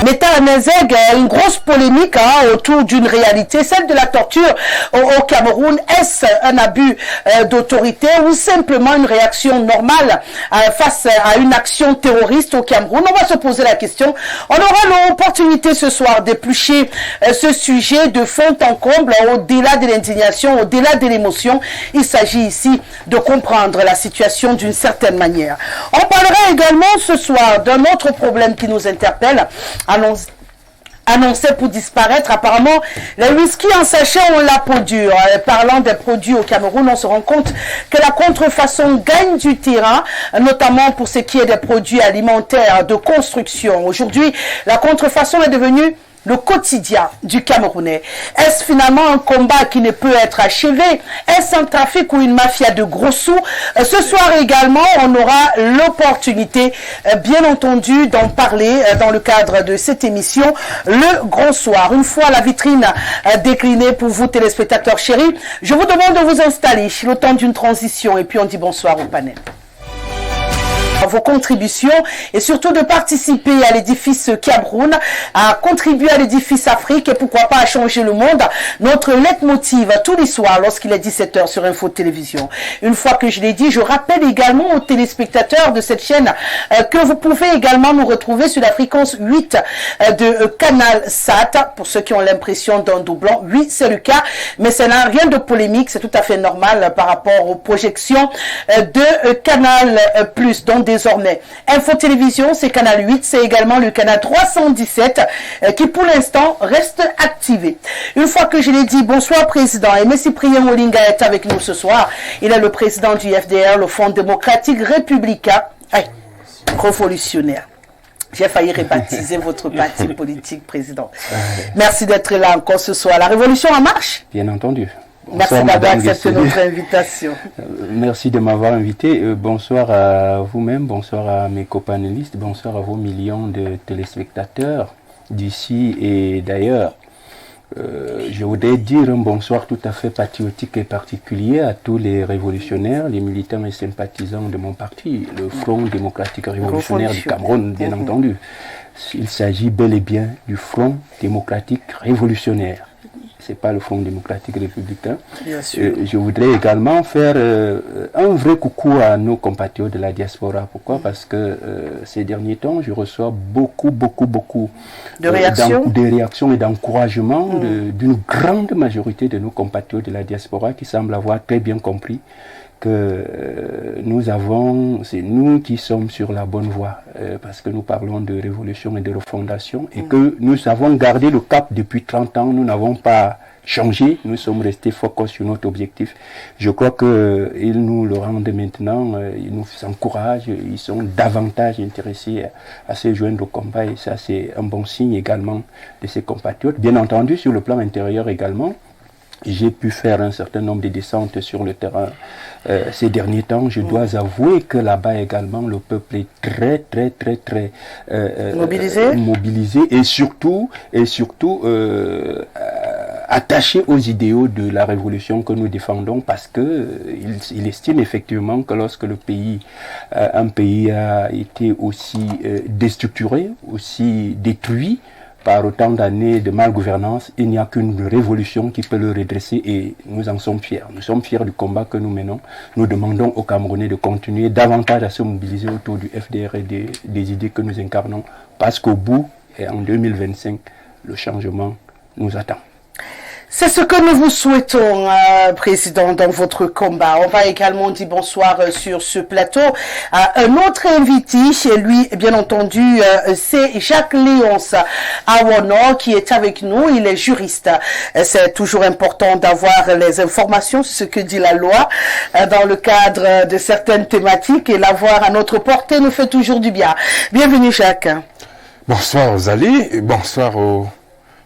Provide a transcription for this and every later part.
Mettant en exergue une grosse polémique autour d'une réalité, celle de la torture au Cameroun. Est-ce un abus d'autorité ou simplement une réaction normale face à une action terroriste au Cameroun? On va se poser la question. On aura l'opportunité ce soir d'éplucher ce sujet de fond en comble, au-delà de l'indignation, au-delà de l'émotion. Il s'agit ici de comprendre la situation d'une certaine manière. On parlera également ce soir d'un autre problème qui nous interpelle, annoncé pour disparaître. Apparemment, le whisky en sachet ont la peau dure. Parlant des produits au Cameroun, on se rend compte que la contrefaçon gagne du terrain, notamment pour ce qui est des produits alimentaires de construction. Aujourd'hui, la contrefaçon est devenue le quotidien du Camerounais. Est-ce finalement un combat qui ne peut être achevé? Est-ce un trafic ou une mafia de gros sous? Ce soir également, on aura l'opportunité, bien entendu, d'en parler dans le cadre de cette émission, le Grand Soir. Une fois la vitrine déclinée pour vous, téléspectateurs chéris, je vous demande de vous installer le temps d'une transition et puis on dit bonsoir au panel. Vos contributions et surtout de participer à l'édifice Cameroun, à contribuer à l'édifice Afrique et pourquoi pas à changer le monde. Notre leitmotiv tous les soirs lorsqu'il est 17 h sur Info Télévision. Une fois que je l'ai dit, je rappelle également aux téléspectateurs de cette chaîne que vous pouvez également nous retrouver sur la fréquence 8 de Canal Sat. Pour ceux qui ont l'impression d'un doublon, oui c'est le cas, mais ça n'a rien de polémique, c'est tout à fait normal par rapport aux projections de Canal Plus. Donc désormais, Info Télévision, c'est Canal 8, c'est également le canal 317 qui pour l'instant reste activé. Une fois que je l'ai dit, bonsoir Président. Aimé Cyprien Olinga est avec nous ce soir. Il est le président du FDR, le Front démocratique républicain, révolutionnaire. J'ai failli rebaptiser votre parti politique, Président. Merci d'être là encore ce soir. La révolution en marche? Bien entendu. Bonsoir, merci d'avoir accepté notre invitation. Merci de m'avoir invité. Bonsoir à vous-même, bonsoir à mes copanélistes, bonsoir à vos millions de téléspectateurs d'ici et d'ailleurs. Je voudrais dire un bonsoir tout à fait patriotique et particulier à tous les révolutionnaires, les militants et sympathisants de mon parti, le Front démocratique révolutionnaire du Cameroun, bien entendu. Il s'agit bel et bien du Front démocratique révolutionnaire. C'est pas le Front démocratique républicain. Bien sûr. Je voudrais également faire un vrai coucou à nos compatriotes de la diaspora. Pourquoi? Parce que ces derniers temps, je reçois beaucoup de réactions et d'encouragements d'une grande majorité de nos compatriotes de la diaspora qui semblent avoir très bien compris que c'est nous qui sommes sur la bonne voie, parce que nous parlons de révolution et de refondation, et que nous avons gardé le cap depuis 30 ans, nous n'avons pas changé, nous sommes restés focus sur notre objectif. Je crois qu'ils nous le rendent maintenant, ils nous encouragent, ils sont davantage intéressés à se joindre au combat, et ça c'est un bon signe également de ces compatriotes. Bien entendu, sur le plan intérieur également, j'ai pu faire un certain nombre de descentes sur le terrain ces derniers temps. Je dois avouer que là-bas également, le peuple est très mobilisé et surtout attaché aux idéaux de la révolution que nous défendons, parce que il estime effectivement que lorsque un pays a été aussi déstructuré, aussi détruit par autant d'années de malgouvernance, il n'y a qu'une révolution qui peut le redresser, et nous en sommes fiers. Nous sommes fiers du combat que nous menons. Nous demandons aux Camerounais de continuer davantage à se mobiliser autour du FDR et des idées que nous incarnons, parce qu'au bout, et en 2025, le changement nous attend. C'est ce que nous vous souhaitons, Président, dans votre combat. On va également dire bonsoir sur ce plateau à un autre invité, chez lui, bien entendu, c'est Jacques Léonce Awono qui est avec nous. Il est juriste. C'est toujours important d'avoir les informations sur ce que dit la loi dans le cadre de certaines thématiques, et l'avoir à notre portée nous fait toujours du bien. Bienvenue, Jacques. Bonsoir, Zali, et bonsoir aux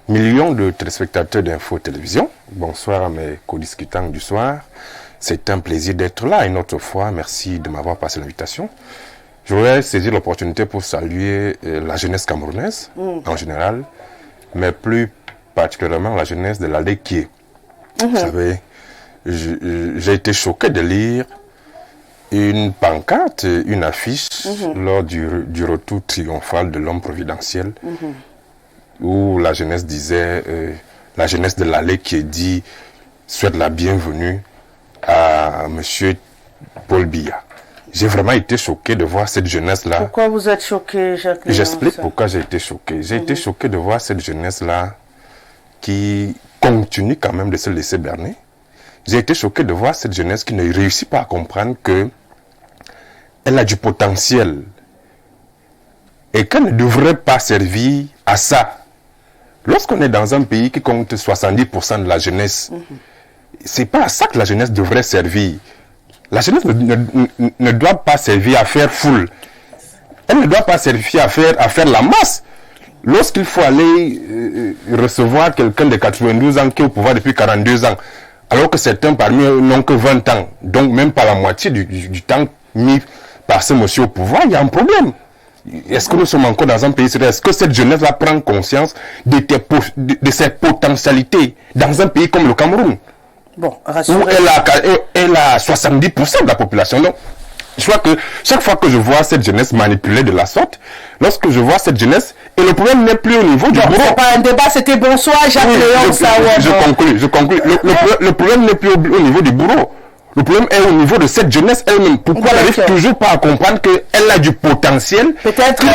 millions de téléspectateurs d'Info Télévision. Bonsoir à mes co-discutants du soir. C'est un plaisir d'être là une autre fois. Merci de m'avoir passé l'invitation. Je voudrais saisir l'opportunité pour saluer la jeunesse camerounaise en général, mais plus particulièrement la jeunesse de l'Aldekié. Vous savez, j'ai été choqué de lire une pancarte, une affiche lors du retour triomphal de l'homme providentiel. où la jeunesse disait, la jeunesse de l'allée qui dit souhaite la bienvenue à monsieur Paul Biya. J'ai vraiment été choqué de voir cette jeunesse-là. Pourquoi vous êtes choqué, Jacques Léonce? J'explique pourquoi j'ai été choqué. J'ai été choqué de voir cette jeunesse-là qui continue quand même de se laisser berner. J'ai été choqué de voir cette jeunesse qui ne réussit pas à comprendre que elle a du potentiel et qu'elle ne devrait pas servir à ça. Lorsqu'on est dans un pays qui compte 70% de la jeunesse, c'est pas à ça que la jeunesse devrait servir. La jeunesse ne doit pas servir à faire foule. Elle ne doit pas servir à faire la masse. Lorsqu'il faut aller recevoir quelqu'un de 92 ans qui est au pouvoir depuis 42 ans, alors que certains parmi eux n'ont que 20 ans, donc même pas la moitié du temps mis par ce monsieur au pouvoir, il y a un problème. Est-ce que nous sommes encore dans un pays sérieux? Est-ce que cette jeunesse-là prend conscience de ses potentialités dans un pays comme le Cameroun? Bon, où elle a 70% de la population. Donc, je crois que chaque fois que je vois cette jeunesse manipulée de la sorte, lorsque je vois cette jeunesse, et le problème n'est plus au niveau du bureau. C'est pas un débat, c'était bonsoir, Jacques Léonce. Je conclue. Le problème n'est plus au niveau du bureau. Le problème est au niveau de cette jeunesse elle-même. Pourquoi elle n'arrive toujours pas à comprendre qu'elle a du potentiel peut-être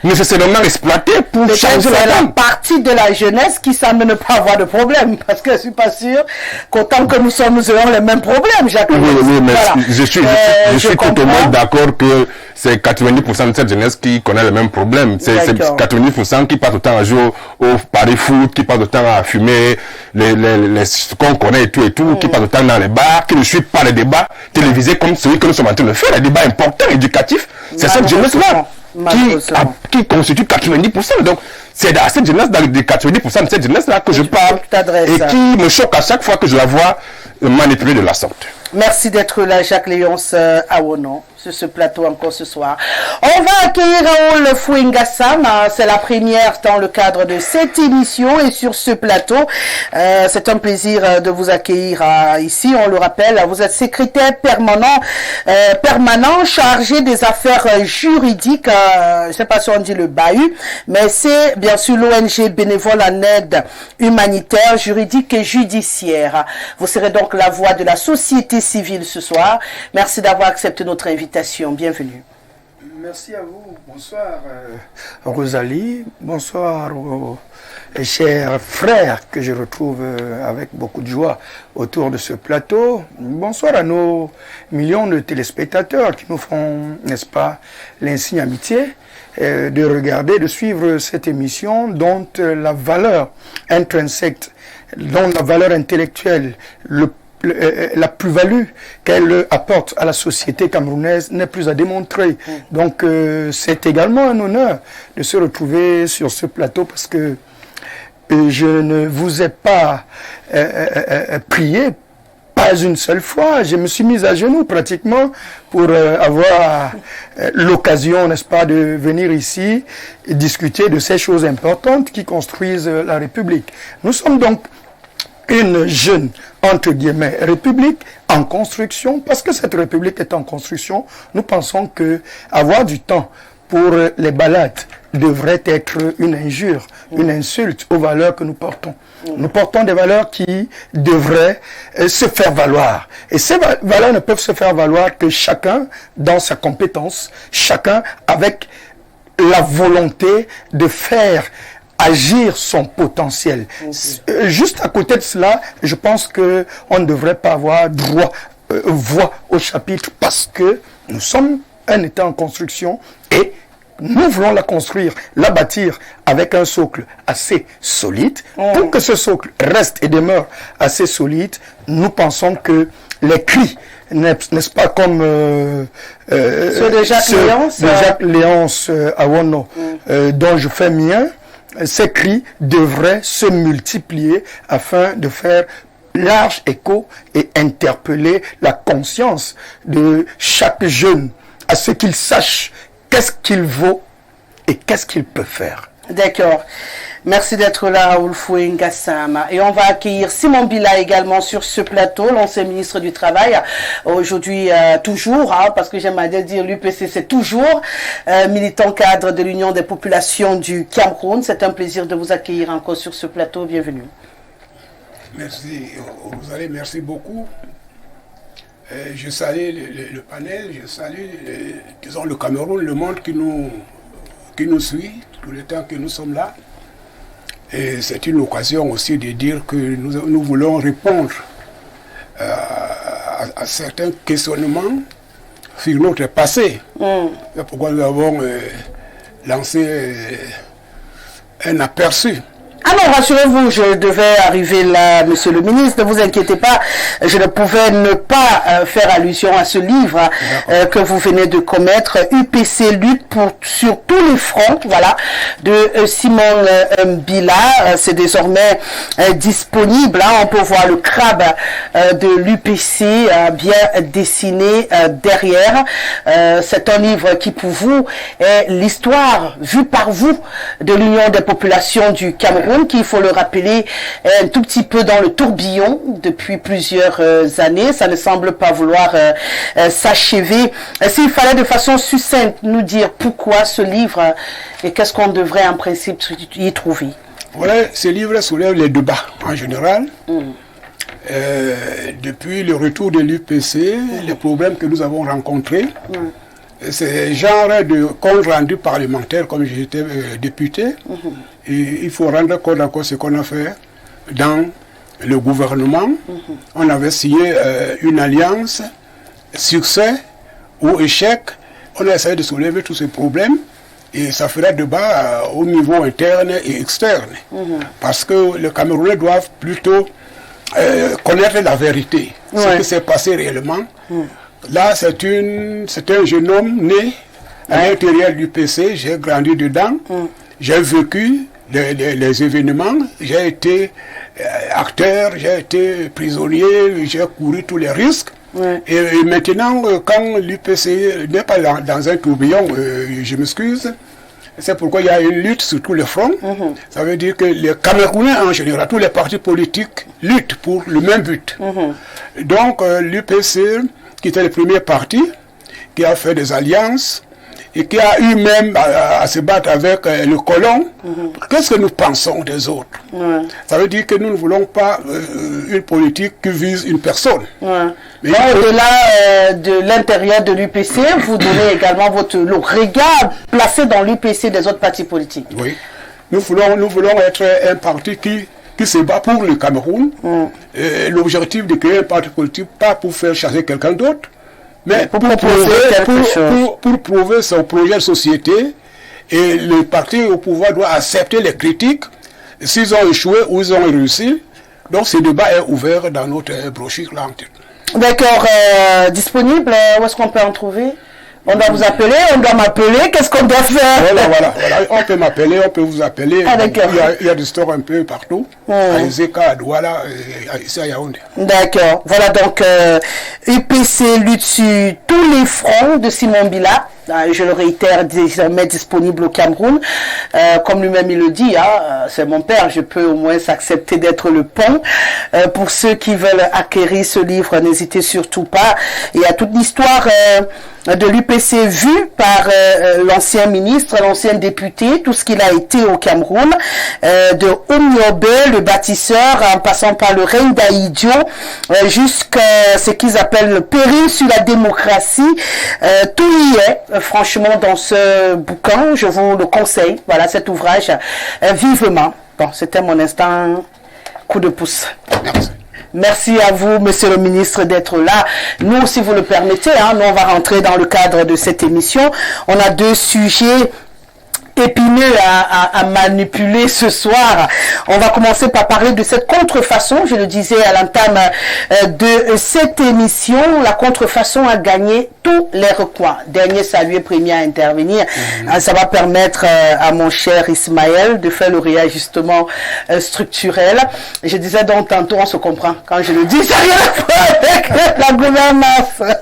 nécessairement exploité pour changer la donne. Partie de la jeunesse qui semble ne pas avoir de problème. Parce que je ne suis pas sûr qu'autant que nous aurons les mêmes problèmes, Jacques. Oui, mais voilà. je suis totalement d'accord que c'est 90% de cette jeunesse qui connaît les mêmes problèmes. C'est 90% qui passe autant à jouer au pari foot, qui passe autant à fumer ce qu'on connaît et tout, qui passe autant dans les bars, qui ne suit pas les débats télévisés comme celui que nous sommes en train de faire, les débats importants, éducatifs. C'est cette jeunesse-là qui constitue 90%. Donc, c'est à cette jeunesse, dans les 90% de cette jeunesse-là que je parle et qui me choque à chaque fois que je la vois manipulée de la sorte. Merci d'être là, Jacques Léonce Awono, sur ce plateau encore ce soir. On va accueillir Raoul Fouingassam. C'est la première dans le cadre de cette émission et sur ce plateau. C'est un plaisir de vous accueillir ici. On le rappelle, vous êtes secrétaire permanent chargé des affaires juridiques. Je ne sais pas si on dit le BAHU, mais c'est bien sûr l'ONG bénévole en aide humanitaire, juridique et judiciaire. Vous serez donc la voix de la société civile ce soir. Merci d'avoir accepté notre invitation. Bienvenue. Merci à vous. Bonsoir Rosalie. Bonsoir aux chers frères que je retrouve avec beaucoup de joie autour de ce plateau. Bonsoir à nos millions de téléspectateurs qui nous font, n'est-ce pas, l'insigne amitié de regarder, de suivre cette émission dont la valeur intrinsèque, dont la valeur intellectuelle, la plus-value qu'elle apporte à la société camerounaise n'est plus à démontrer. Donc c'est également un honneur de se retrouver sur ce plateau parce que je ne vous ai pas prié pas une seule fois. Je me suis mis à genoux pratiquement pour avoir l'occasion, n'est-ce pas, de venir ici et discuter de ces choses importantes qui construisent la République. Nous sommes donc une jeune, entre guillemets, république en construction. Parce que cette république est en construction, nous pensons que avoir du temps pour les balades devrait être une injure, une insulte aux valeurs que nous portons. Nous portons des valeurs qui devraient se faire valoir. Et ces valeurs ne peuvent se faire valoir que chacun dans sa compétence, chacun avec la volonté de faire agir son potentiel. Juste à côté de cela, je pense que on ne devrait pas avoir voix au chapitre parce que nous sommes un État en construction et nous voulons la construire, la bâtir avec un socle assez solide. Pour que ce socle reste et demeure assez solide, nous pensons que les cris, n'est-ce pas, comme ceux de Jacques Léonce Awono, dont je fais mien, ces cris devraient se multiplier afin de faire large écho et interpeller la conscience de chaque jeune à ce qu'il sache qu'est-ce qu'il vaut et qu'est-ce qu'il peut faire. D'accord. Merci d'être là, Raoul Foué Ngassama. Et on va accueillir Simon Bila également sur ce plateau, l'ancien ministre du Travail. Aujourd'hui, toujours, parce que j'aime bien dire l'UPC, c'est toujours militant cadre de l'Union des populations du Cameroun. C'est un plaisir de vous accueillir encore sur ce plateau. Bienvenue. Merci, Rosalie, merci beaucoup. Je salue le panel, je salue, disons, le Cameroun, le monde qui nous suit tout le temps que nous sommes là. Et c'est une occasion aussi de dire que nous voulons répondre à certains questionnements sur notre passé. C'est pourquoi nous avons lancé un aperçu. Ah non, rassurez-vous, je devais arriver là, monsieur le ministre, ne vous inquiétez pas, je ne pouvais ne pas faire allusion à ce livre que vous venez de commettre, UPC lutte sur tous les fronts, voilà, de Simon Bila. C'est désormais disponible, on peut voir le crabe de l'UPC bien dessiné derrière. C'est un livre qui pour vous est l'histoire vue par vous de l'Union des populations du Cameroun, qui, il faut le rappeler, est un tout petit peu dans le tourbillon depuis plusieurs années. Ça ne semble pas vouloir s'achever. S'il fallait de façon succincte nous dire pourquoi ce livre et qu'est-ce qu'on devrait en principe y trouver. Voilà, ce livre soulève les débats en général. Depuis le retour de l'UPC, les problèmes que nous avons rencontrés, c'est genre de compte rendu parlementaire, comme j'étais député. Et il faut rendre compte encore ce qu'on a fait dans le gouvernement. On avait signé une alliance, succès ou échec. On a essayé de soulever tous ces problèmes et ça fera débat au niveau interne et externe. Parce que les Camerounais doivent plutôt connaître la vérité, ce qui s'est passé réellement. Là, c'est un jeune homme né à l'intérieur du PC. J'ai grandi dedans. J'ai vécu les événements. J'ai été acteur, j'ai été prisonnier, j'ai couru tous les risques. Et maintenant, quand l'UPC n'est pas dans un tourbillon, je m'excuse, c'est pourquoi il y a une lutte sur tous les fronts. Ça veut dire que les Camerounais en général, tous les partis politiques luttent pour le même but. Donc l'UPC, qui était le premier parti, qui a fait des alliances et qui a eu même à se battre avec le colon. Qu'est-ce que nous pensons des autres? Ça veut dire que nous ne voulons pas une politique qui vise une personne. Mais au-delà de l'intérieur de l'UPC, vous donnez également le regard placé dans l'UPC des autres partis politiques. Oui. Nous voulons être un parti qui se bat pour le Cameroun. L'objectif de créer un parti politique, pas pour faire chasser quelqu'un d'autre, mais pour prouver son projet de société. Et le parti au pouvoir doit accepter les critiques s'ils ont échoué ou ils ont réussi. Donc ce débat est ouvert dans notre brochure là. D'accord, disponible, où est-ce qu'on peut en trouver? On doit vous appeler, on doit m'appeler, qu'est-ce qu'on doit faire? Voilà. On peut m'appeler, on peut vous appeler. Il y a des stores un peu partout. À Ezeka, à Douala, ici à Yaoundé. D'accord. Voilà donc UPC lutte sur tous les fronts de Simon Bila. Je le réitère, désormais disponible au Cameroun. Comme lui-même il le dit, c'est mon père, je peux au moins accepter d'être le pont. Pour ceux qui veulent acquérir ce livre, n'hésitez surtout pas. Il y a toute l'histoire de l'UPC vue par l'ancien ministre, l'ancien député, tout ce qu'il a été au Cameroun, de Omiobe, le bâtisseur, en passant par le règne d'Aïdio, jusqu'à ce qu'ils appellent le péril sur la démocratie. Tout y est, franchement, dans ce bouquin. Je vous le conseille. Voilà, cet ouvrage, vivement. Bon, c'était mon instant coup de pouce. Merci. Merci à vous, monsieur le ministre, d'être là. Nous, si vous le permettez, nous, on va rentrer dans le cadre de cette émission. On a deux sujets épineux à manipuler ce soir. On va commencer par parler de cette contrefaçon. Je le disais à l'entame de cette émission, la contrefaçon a gagné tous les recoins. Dernier salué, premier à intervenir. Ça va permettre à mon cher Ismaël de faire le réajustement structurel. Je disais donc tantôt, on se comprend. Quand je le dis, ça n'a rien à voir avec la gouvernance.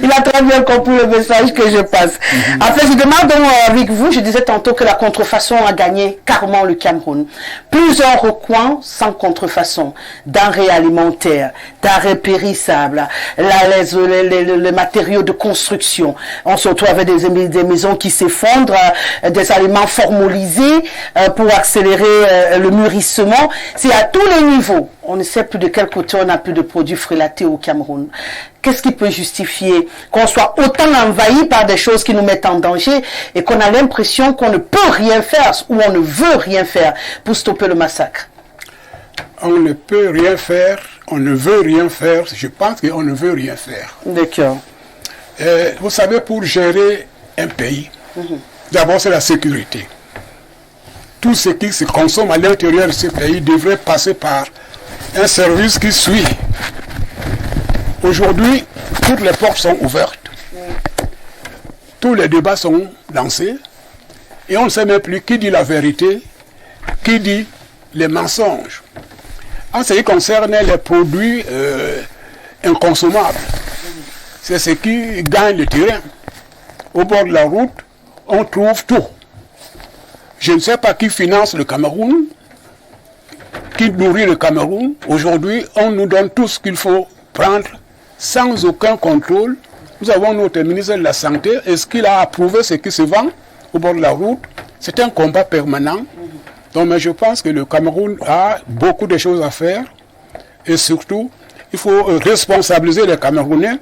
Il a très bien compris le message que je passe. En fait, je demande donc avec vous, je disais tantôt que la contrefaçon a gagné carrément le Cameroun. Plusieurs recoins sans contrefaçon, denrées alimentaires, denrées périssables, les matériaux de construction. On se retrouve avec des maisons qui s'effondrent, des aliments formulisés pour accélérer le mûrissement. C'est à tous les niveaux. On ne sait plus de quel côté on n'a plus de produits frélatés au Cameroun. Qu'est-ce qui peut justifier qu'on soit autant envahi par des choses qui nous mettent en danger et qu'on a l'impression qu'on ne peut rien faire ou on ne veut rien faire pour stopper le massacre? On ne peut rien faire, on ne veut rien faire. Je pense qu'on ne veut rien faire. D'accord. Vous savez, pour gérer un pays, d'abord c'est la sécurité. Tout ce qui se consomme à l'intérieur de ce pays devrait passer par un service qui suit. Aujourd'hui, toutes les portes sont ouvertes. Tous les débats sont lancés. Et on ne sait même plus qui dit la vérité, qui dit les mensonges. En ce qui concerne les produits inconsommables, c'est ce qui gagne le terrain. Au bord de la route, on trouve tout. Je ne sais pas qui finance le Cameroun, qui nourrit le Cameroun. Aujourd'hui, on nous donne tout ce qu'il faut prendre sans aucun contrôle. Nous avons notre ministre de la Santé. Est-ce qu'il a approuvé ce qui se vend au bord de la route? C'est un combat permanent. Donc, mais je pense que le Cameroun a beaucoup de choses à faire. Et surtout, il faut responsabiliser les Camerounais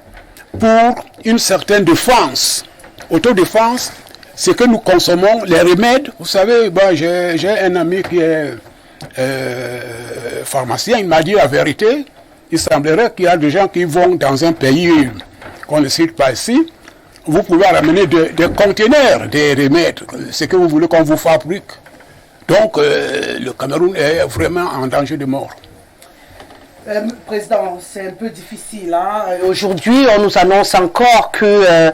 pour une certaine défense. Autodéfense, c'est que nous consommons les remèdes. Vous savez, bon, j'ai un ami qui est pharmacien, il m'a dit la vérité. Il semblerait qu'il y a des gens qui vont dans un pays qu'on ne cite pas ici. Vous pouvez ramener des conteneurs, des remèdes, ce que vous voulez qu'on vous fabrique. Donc, le Cameroun est vraiment en danger de mort. Président, c'est un peu difficile. Aujourd'hui, on nous annonce encore que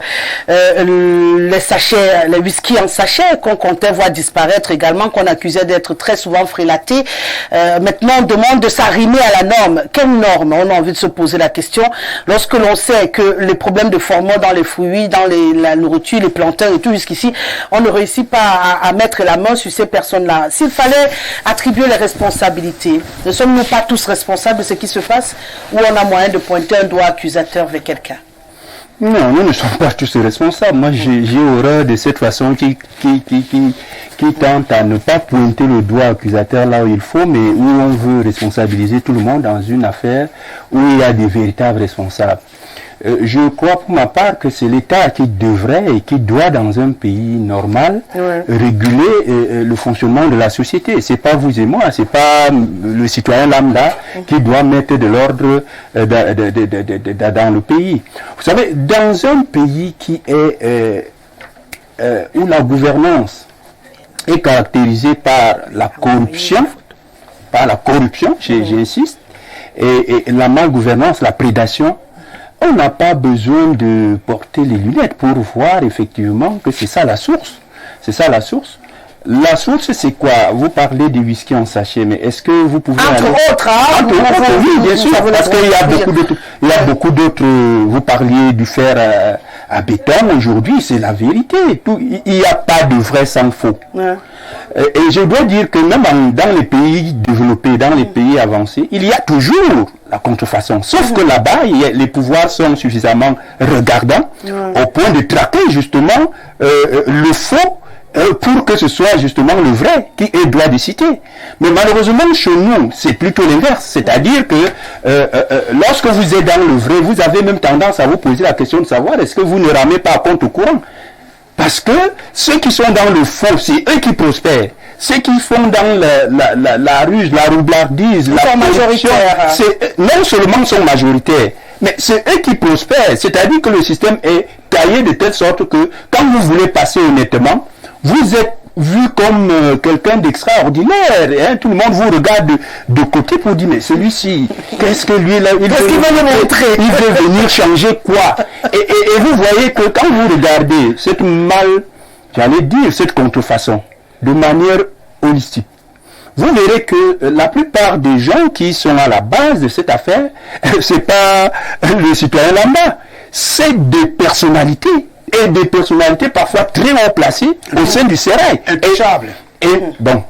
les sachets, les whisky en sachet qu'on comptait voir disparaître également, qu'on accusait d'être très souvent frélatés, maintenant on demande de s'arrimer à la norme. Quelle norme? On a envie de se poser la question. Lorsque l'on sait que les problèmes de formol dans les fruits, dans la nourriture, les planteurs et tout jusqu'ici, on ne réussit pas à mettre la main sur ces personnes-là. S'il fallait attribuer les responsabilités, ne sommes-nous pas tous responsables de ce qui se passe, ou on a moyen de pointer un doigt accusateur vers quelqu'un? Non, nous ne sommes pas tous responsables. Moi, j'ai horreur de cette façon qui tente à ne pas pointer le doigt accusateur là où il faut, mais où on veut responsabiliser tout le monde dans une affaire où il y a des véritables responsables. Je crois pour ma part que c'est l'État qui devrait et qui doit dans un pays normal réguler le fonctionnement de la société. C'est pas vous et moi, c'est pas le citoyen lambda qui doit mettre de l'ordre dans le pays. Vous savez, dans un pays qui est où la gouvernance est caractérisée par la corruption, j'insiste, et la malgouvernance, la prédation, on n'a pas besoin de porter les lunettes pour voir effectivement que c'est ça la source. C'est ça la source. La source, c'est quoi? Vous parlez du whisky en sachet, mais est-ce que vous pouvez... Entre autres, oui, bien sûr, parce qu'il y a beaucoup d'autres... Vous parliez du fer à béton, aujourd'hui, c'est la vérité. Il n'y a pas de vrai sans faux. Et je dois dire que même dans les pays développés, dans les pays avancés, il y a toujours la contrefaçon. Sauf que là-bas, les pouvoirs sont suffisamment regardants au point de traquer justement le faux pour que ce soit justement le vrai qui est droit de citer. Mais malheureusement, chez nous, c'est plutôt l'inverse. C'est-à-dire que lorsque vous êtes dans le vrai, vous avez même tendance à vous poser la question de savoir est-ce que vous ne ramez pas à compte au courant. Parce que ceux qui sont dans le faux, c'est eux qui prospèrent. Ceux qui font dans la ruse, la roublardise, la corruption, non seulement sont majoritaires, mais c'est eux qui prospèrent. C'est-à-dire que le système est taillé de telle sorte que quand vous voulez passer honnêtement, vous êtes vu comme quelqu'un d'extraordinaire. Hein, tout le monde vous regarde de côté pour dire, mais celui-ci, qu'est-ce que lui, là, il veut venir changer quoi? Et vous voyez que quand vous regardez cette cette contrefaçon, de manière holistique, vous verrez que la plupart des gens qui sont à la base de cette affaire, c'est pas le citoyen lambda, c'est des personnalités et des personnalités parfois très haut placées au sein du sérail. Intouchable. Et bon,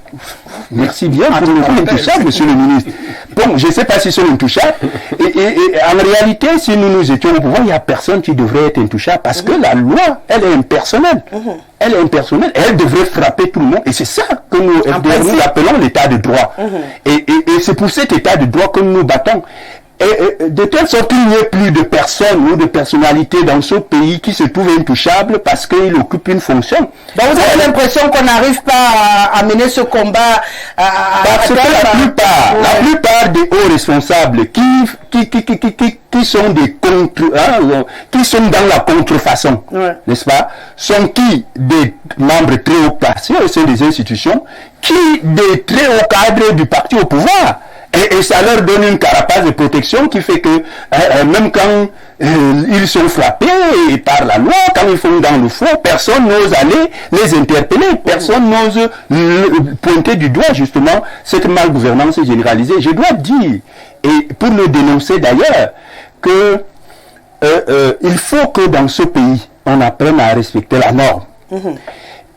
merci bien pour le mot intouchable, monsieur le ministre. Bon, je ne sais pas s'ils sont intouchables. Et en réalité, si nous étions au pouvoir, il n'y a personne qui devrait être intouchable parce que la loi, elle est impersonnelle. Elle est impersonnelle et elle devrait frapper tout le monde. Et c'est ça que nous appelons l'état de droit. Et c'est pour cet état de droit que nous nous battons. Et de telle sorte qu'il n'y ait plus de personnes ou de personnalités dans ce pays qui se trouvent intouchables parce qu'ils occupent une fonction. Donc vous avez l'impression qu'on n'arrive pas à mener ce combat parce que la plupart des hauts responsables qui sont qui sont dans la contrefaçon, n'est-ce pas, sont des membres très haut placés au sein des institutions, des très hauts cadres du parti au pouvoir. Et ça leur donne une carapace de protection qui fait que même quand ils sont frappés par la loi, quand ils font dans le faux, personne n'ose aller les interpeller, personne n'ose pointer du doigt justement cette malgouvernance généralisée. Je dois dire, et pour le dénoncer d'ailleurs, que il faut que dans ce pays, on apprenne à respecter la norme.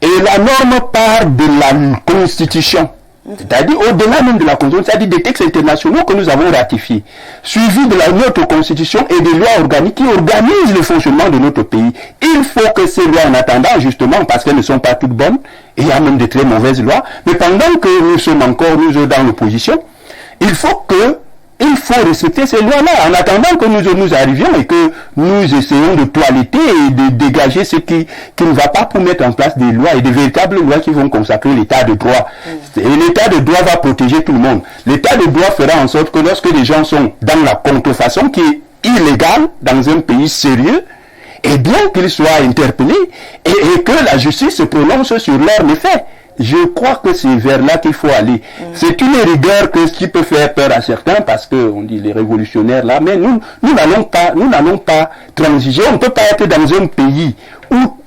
Et la norme part de la Constitution. C'est-à-dire au-delà même de la Constitution, c'est-à-dire des textes internationaux que nous avons ratifiés, suivis de notre Constitution et des lois organiques qui organisent le fonctionnement de notre pays. Il faut que ces lois, en attendant justement, parce qu'elles ne sont pas toutes bonnes, et il y a même de très mauvaises lois, mais pendant que nous sommes encore, nous, dans l'opposition, il faut respecter ces lois-là, en attendant que nous arrivions et que nous essayons de toiletter et de dégager ce qui ne va pas pour mettre en place des lois et des véritables lois qui vont consacrer l'état de droit. Et l'état de droit va protéger tout le monde. L'état de droit fera en sorte que lorsque les gens sont dans la contrefaçon qui est illégale dans un pays sérieux, et bien qu'ils soient interpellés et que la justice se prononce sur leurs méfaits. Je crois que c'est vers là qu'il faut aller. C'est une rigueur qui peut faire peur à certains parce que on dit les révolutionnaires là, mais nous n'allons pas transiger. On ne peut pas être dans un pays où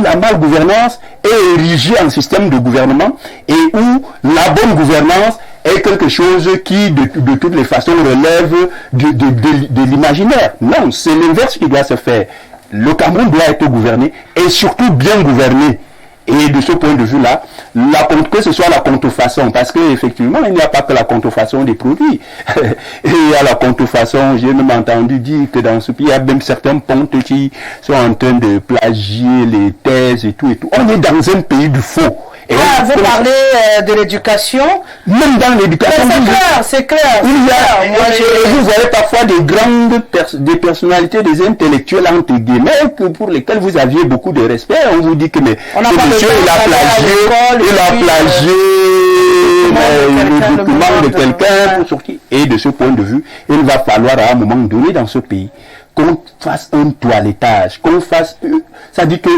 la malgouvernance est érigée en système de gouvernement et où la bonne gouvernance est quelque chose qui de toutes les façons relève de l'imaginaire. Non, c'est l'inverse qui doit se faire. Le Cameroun doit être gouverné et surtout bien gouverné. Et de ce point de vue-là, que ce soit la contrefaçon, parce qu'effectivement, il n'y a pas que la contrefaçon des produits. Et il y a la contrefaçon, j'ai même entendu dire que dans ce pays, il y a même certains pontes qui sont en train de plagier les thèses et tout et tout. On est dans un pays du faux. Et vous parlez de l'éducation. Même dans l'éducation. C'est clair. Vous voyez parfois des personnalités, des intellectuels entre guillemets, pour lesquels vous aviez beaucoup de respect. On vous dit que mais monsieur, il a plagié le document de quelqu'un pour sortir. Et de ce point de vue, il va falloir à un moment donné dans ce pays qu'on fasse un toilettage, qu'on fasse, ça dit que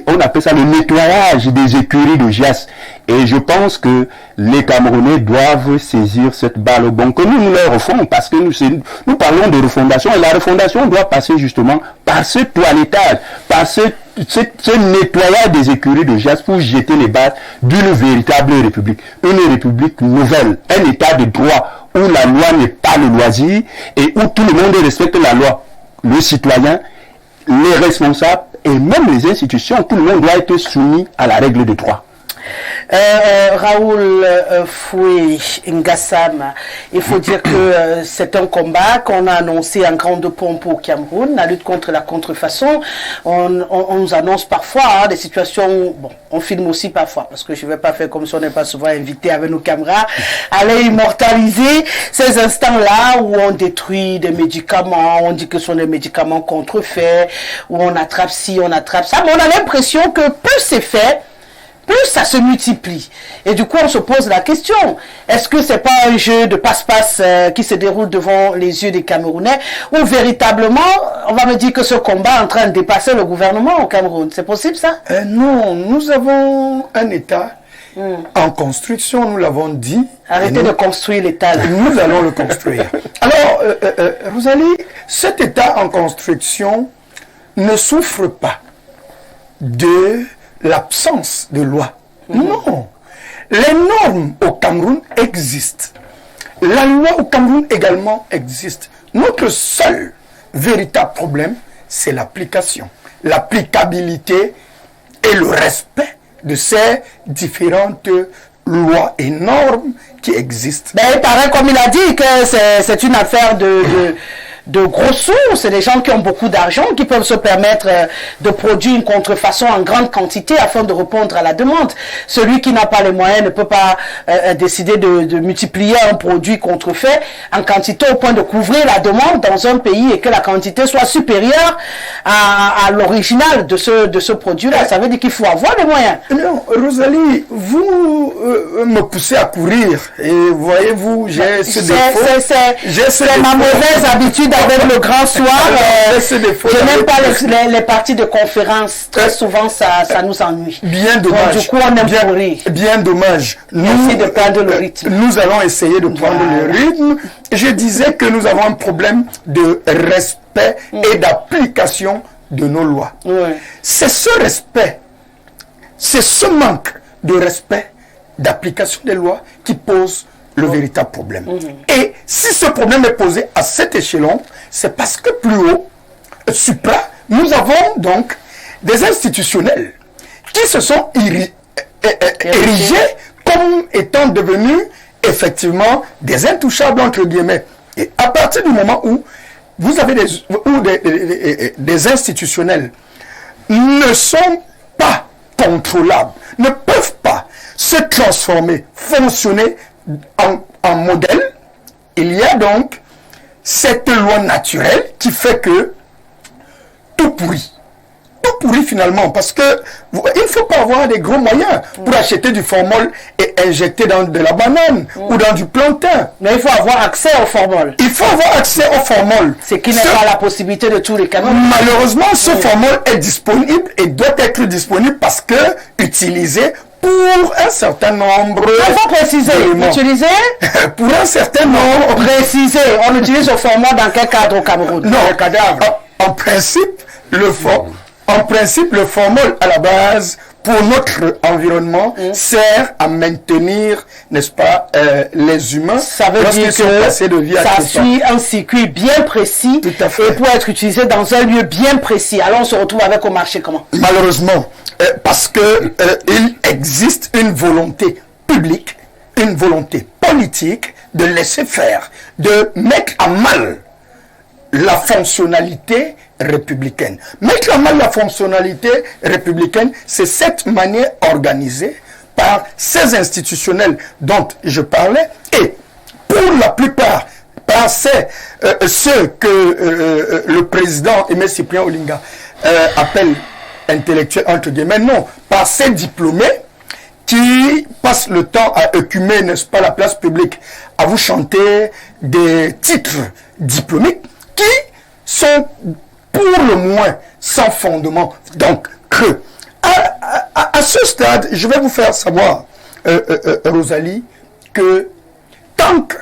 on appelle ça le nettoyage des écuries de GIAS. Et je pense que les Camerounais doivent saisir cette balle au bon, que nous leur refondons, parce que nous parlons de refondation, et la refondation doit passer justement par ce toilettage, par ce nettoyage des écuries de GIAS pour jeter les bases d'une véritable république, une république nouvelle, un état de droit où la loi n'est pas le loisir et où tout le monde respecte la loi. Le citoyen, les responsables et même les institutions, tout le monde doit être soumis à la règle de droit. Raoul Foué Ngassam, il faut dire que c'est un combat qu'on a annoncé en grande pompe au Cameroun, la lutte contre la contrefaçon. On nous annonce parfois des situations où, bon, on filme aussi parfois, parce que je ne vais pas faire comme si on n'est pas souvent invité avec nos caméras, aller immortaliser ces instants-là où on détruit des médicaments, on dit que ce sont des médicaments contrefaits, où on attrape ci, on attrape ça, mais on a l'impression que plus c'est fait, plus ça se multiplie. Et du coup, on se pose la question, est-ce que c'est pas un jeu de passe-passe qui se déroule devant les yeux des Camerounais, ou véritablement, on va me dire que ce combat est en train de dépasser le gouvernement au Cameroun? C'est possible ça? Non, nous avons un État en construction, nous l'avons dit. Arrêtez de construire l'État. Nous allons le construire. Alors, Rosalie, cet État en construction ne souffre pas de l'absence de loi. Non. Les normes au Cameroun existent. La loi au Cameroun également existe. Notre seul véritable problème, c'est l'application. l'applicabilité et le respect de ces différentes lois et normes qui existent. Ben, il paraît, comme il a dit, que c'est une affaire de gros sous. C'est des gens qui ont beaucoup d'argent, qui peuvent se permettre de produire une contrefaçon en grande quantité afin de répondre à la demande. Celui qui n'a pas les moyens ne peut pas décider de multiplier un produit contrefait en quantité au point de couvrir la demande dans un pays et que la quantité soit supérieure à l'original de ce produit-là. Ça veut dire qu'il faut avoir les moyens. Non, Rosalie, vous me poussez à courir et voyez-vous, j'ai ce défaut. C'est ma mauvaise habitude avec le grand soir. Je n'aime pas les parties de conférence. Très souvent, ça nous ennuie. Bien dommage. Donc, du coup, on aime courir. Bien dommage. Merci de prendre le rythme. Nous allons essayer de prendre le rythme. Je disais que nous avons un problème de respect et d'application de nos lois. C'est ce respect, c'est ce manque de respect d'application des lois qui pose le véritable problème. Et si ce problème est posé à cet échelon, c'est parce que plus haut, supra, nous avons donc des institutionnels qui se sont érigés comme étant devenus effectivement des intouchables entre guillemets. Et à partir du moment où vous avez des institutionnels ne sont pas contrôlables, ne peuvent pas se transformer, fonctionner en modèle, il y a donc cette loi naturelle qui fait que tout pourrit. Tout pourrit finalement, parce que il ne faut pas avoir des gros moyens pour acheter du formol et injecter dans de la banane ou dans du plantain. Mais il faut avoir accès au formol. Il faut avoir accès au formol. Ce qui n'est pas la possibilité de tous les canaux. Malheureusement, ce formol est disponible et doit être disponible parce que utilisé pour un certain nombre. Il faut préciser. Utiliser pour un certain nombre. Préciser. On utilise le formol dans quel cadre au Cameroun? Non, en principe, le formol à la base pour notre environnement sert à maintenir, n'est-ce pas, les humains. Ça veut dire que ça suit un circuit bien précis et pour être utilisé dans un lieu bien précis. Alors on se retrouve avec au marché comment? Malheureusement, parce que il existe une volonté publique, une volonté politique de laisser faire, de mettre à mal la fonctionnalité républicaine. Mettre à mal la fonctionnalité républicaine, c'est cette manière organisée par ces institutionnels dont je parlais et pour la plupart par ceux que le président Aimé Cyprien Olinga appelle intellectuels entre guillemets, non, par ces diplômés qui passent le temps à écumer, n'est-ce pas, la place publique, à vous chanter des titres diplômiques qui sont pour le moins sans fondement, donc creux. À ce stade, je vais vous faire savoir, Rosalie, que tant que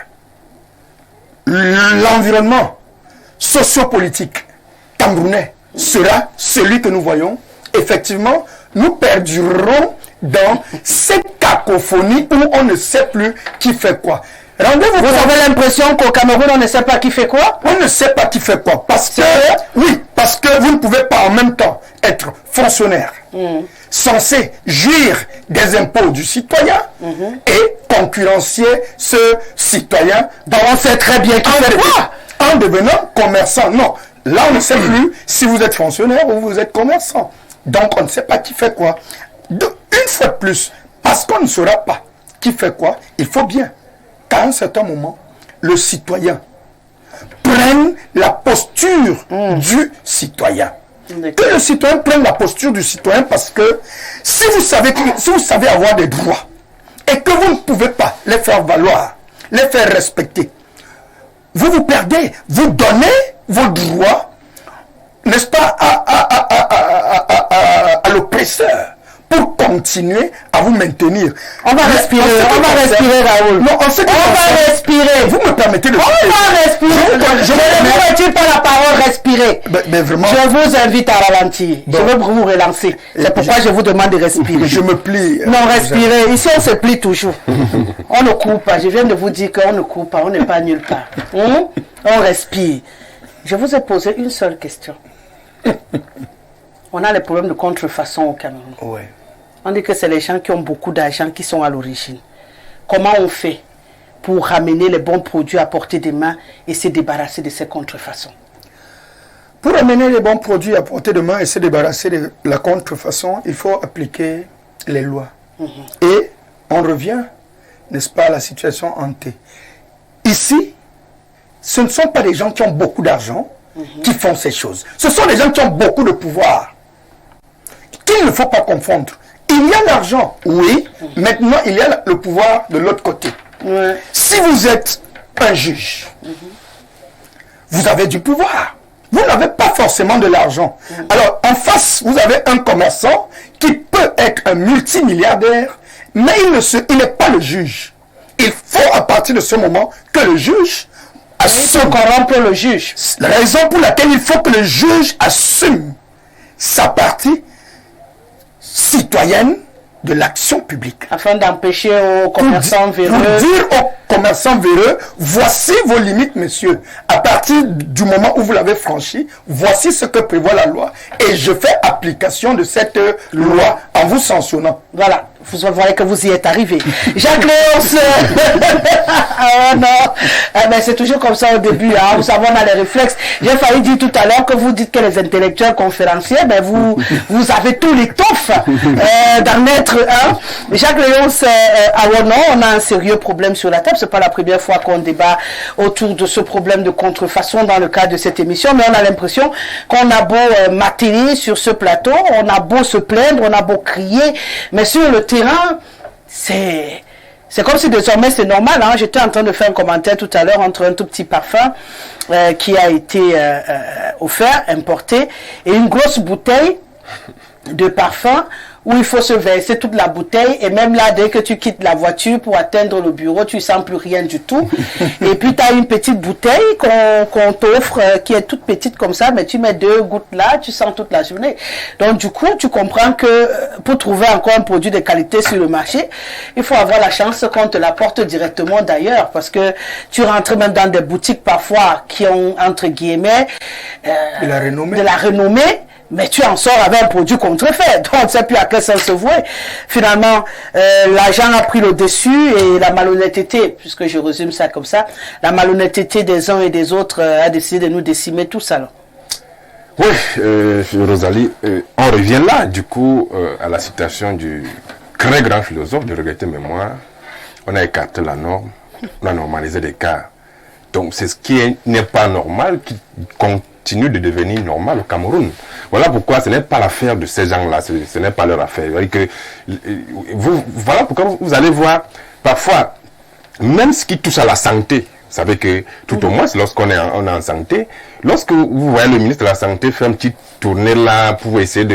l'environnement sociopolitique camerounais sera celui que nous voyons, effectivement, nous perdurerons dans cette cacophonie où on ne sait plus qui fait quoi. Rendez-vous compte. Vous avez l'impression qu'au Cameroun, on ne sait pas qui fait quoi? On ne sait pas qui fait quoi. Parce que, oui, parce que vous ne pouvez pas en même temps être fonctionnaire, censé jouir des impôts du citoyen et concurrencier ce citoyen. Donc on sait très bien qui fait quoi en devenant commerçant. Non, là on ne sait plus si vous êtes fonctionnaire ou vous êtes commerçant. Donc on ne sait pas qui fait quoi. Une fois de plus, parce qu'on ne saura pas qui fait quoi, il faut bien qu'à un certain moment, le citoyen prenne la posture du citoyen. Que le citoyen prenne la posture du citoyen parce que si vous savez avoir des droits et que vous ne pouvez pas les faire valoir, les faire respecter, vous vous perdez, vous donnez vos droits, n'est-ce pas, à l'oppresseur pour continuer à vous maintenir. On va respirer, Raoul. Non, on va respirer. Vous me permettez de... On va respirer. Je ne retire pas la parole respirer. Mais vraiment... Je vous invite à ralentir. Bon. Je veux vous relancer. C'est pourquoi je vous demande de respirer. Je me plie. Non, respirez. Ici, on se plie toujours. On ne court pas. Je viens de vous dire qu'on ne court pas. On n'est pas nulle part. On respire. Je vous ai posé une seule question. On a les problèmes de contrefaçon au Cameroun. Oui. On dit que c'est les gens qui ont beaucoup d'argent qui sont à l'origine. Comment on fait pour ramener les bons produits à portée des mains et se débarrasser de ces contrefaçons? Pour amener les bons produits à portée de main et se débarrasser de la contrefaçon, il faut appliquer les lois. Et on revient, n'est-ce pas, à la situation hantée. Ici, ce ne sont pas des gens qui ont beaucoup d'argent qui font ces choses. Ce sont des gens qui ont beaucoup de pouvoir, qu'il ne faut pas confondre. Il y a l'argent, oui, maintenant il y a le pouvoir de l'autre côté. Si vous êtes un juge, vous avez du pouvoir. Vous n'avez pas forcément de l'argent. Alors, en face, vous avez un commerçant qui peut être un multimilliardaire, mais il n'est pas le juge. Il faut, à partir de ce moment, que le juge assume. Corrompre le juge. La raison pour laquelle il faut que le juge assume sa partie citoyenne de l'action publique. Afin d'empêcher aux commerçants véreux. Pour dire aux commerçants véreux, voici vos limites, monsieur. À partir du moment où vous l'avez franchi, voici ce que prévoit la loi. Et je fais application de cette loi en vous sanctionnant. Voilà. Vous voyez que vous y êtes arrivé. Jacques Léonce. Oh non. Ben, c'est toujours comme ça au début. Hein. Vous savez, on a les réflexes. J'ai failli dire tout à l'heure que vous dites que les intellectuels conférenciers, ben, vous avez tout l'étoffe d'en être un. Jacques Léonce, on a un sérieux problème sur la table. C'est pas la première fois qu'on débat autour de ce problème de contrefaçon dans le cadre de cette émission, mais on a l'impression qu'on a beau mater sur ce plateau, on a beau se plaindre, on a beau crier, mais sur le terrain, c'est comme si désormais c'est normal. Hein. J'étais en train de faire un commentaire tout à l'heure entre un tout petit parfum qui a été offert, importé, et une grosse bouteille de parfum où il faut se verser toute la bouteille, et même là, dès que tu quittes la voiture pour atteindre le bureau, tu ne sens plus rien du tout. Et puis tu as une petite bouteille qu'on t'offre, qui est toute petite comme ça, mais tu mets 2 gouttes là, tu sens toute la journée. Donc du coup, tu comprends que pour trouver encore un produit de qualité sur le marché, il faut avoir la chance qu'on te l'apporte directement d'ailleurs, parce que tu rentres même dans des boutiques parfois qui ont, entre guillemets, de la renommée, mais tu en sors avec un produit contrefait. Donc on ne sait plus à quel sens se vouer. Finalement, l'argent a pris le dessus, et la malhonnêteté, puisque je résume ça comme ça, la malhonnêteté des uns et des autres a décidé de nous décimer tous alors. Oui, Rosalie, on revient là, du coup, à la citation du très grand philosophe de regretter mémoire. On a écarté la norme, on a normalisé l'écart. Donc c'est ce qui n'est pas normal qui continue de devenir normal au Cameroun. Voilà pourquoi ce n'est pas l'affaire de ces gens-là, ce n'est pas leur affaire. Voilà pourquoi vous allez voir, parfois, même ce qui touche à la santé, vous savez que tout au moins, lorsqu'on est en santé, lorsque vous voyez le ministre de la Santé faire une petite tournée là pour essayer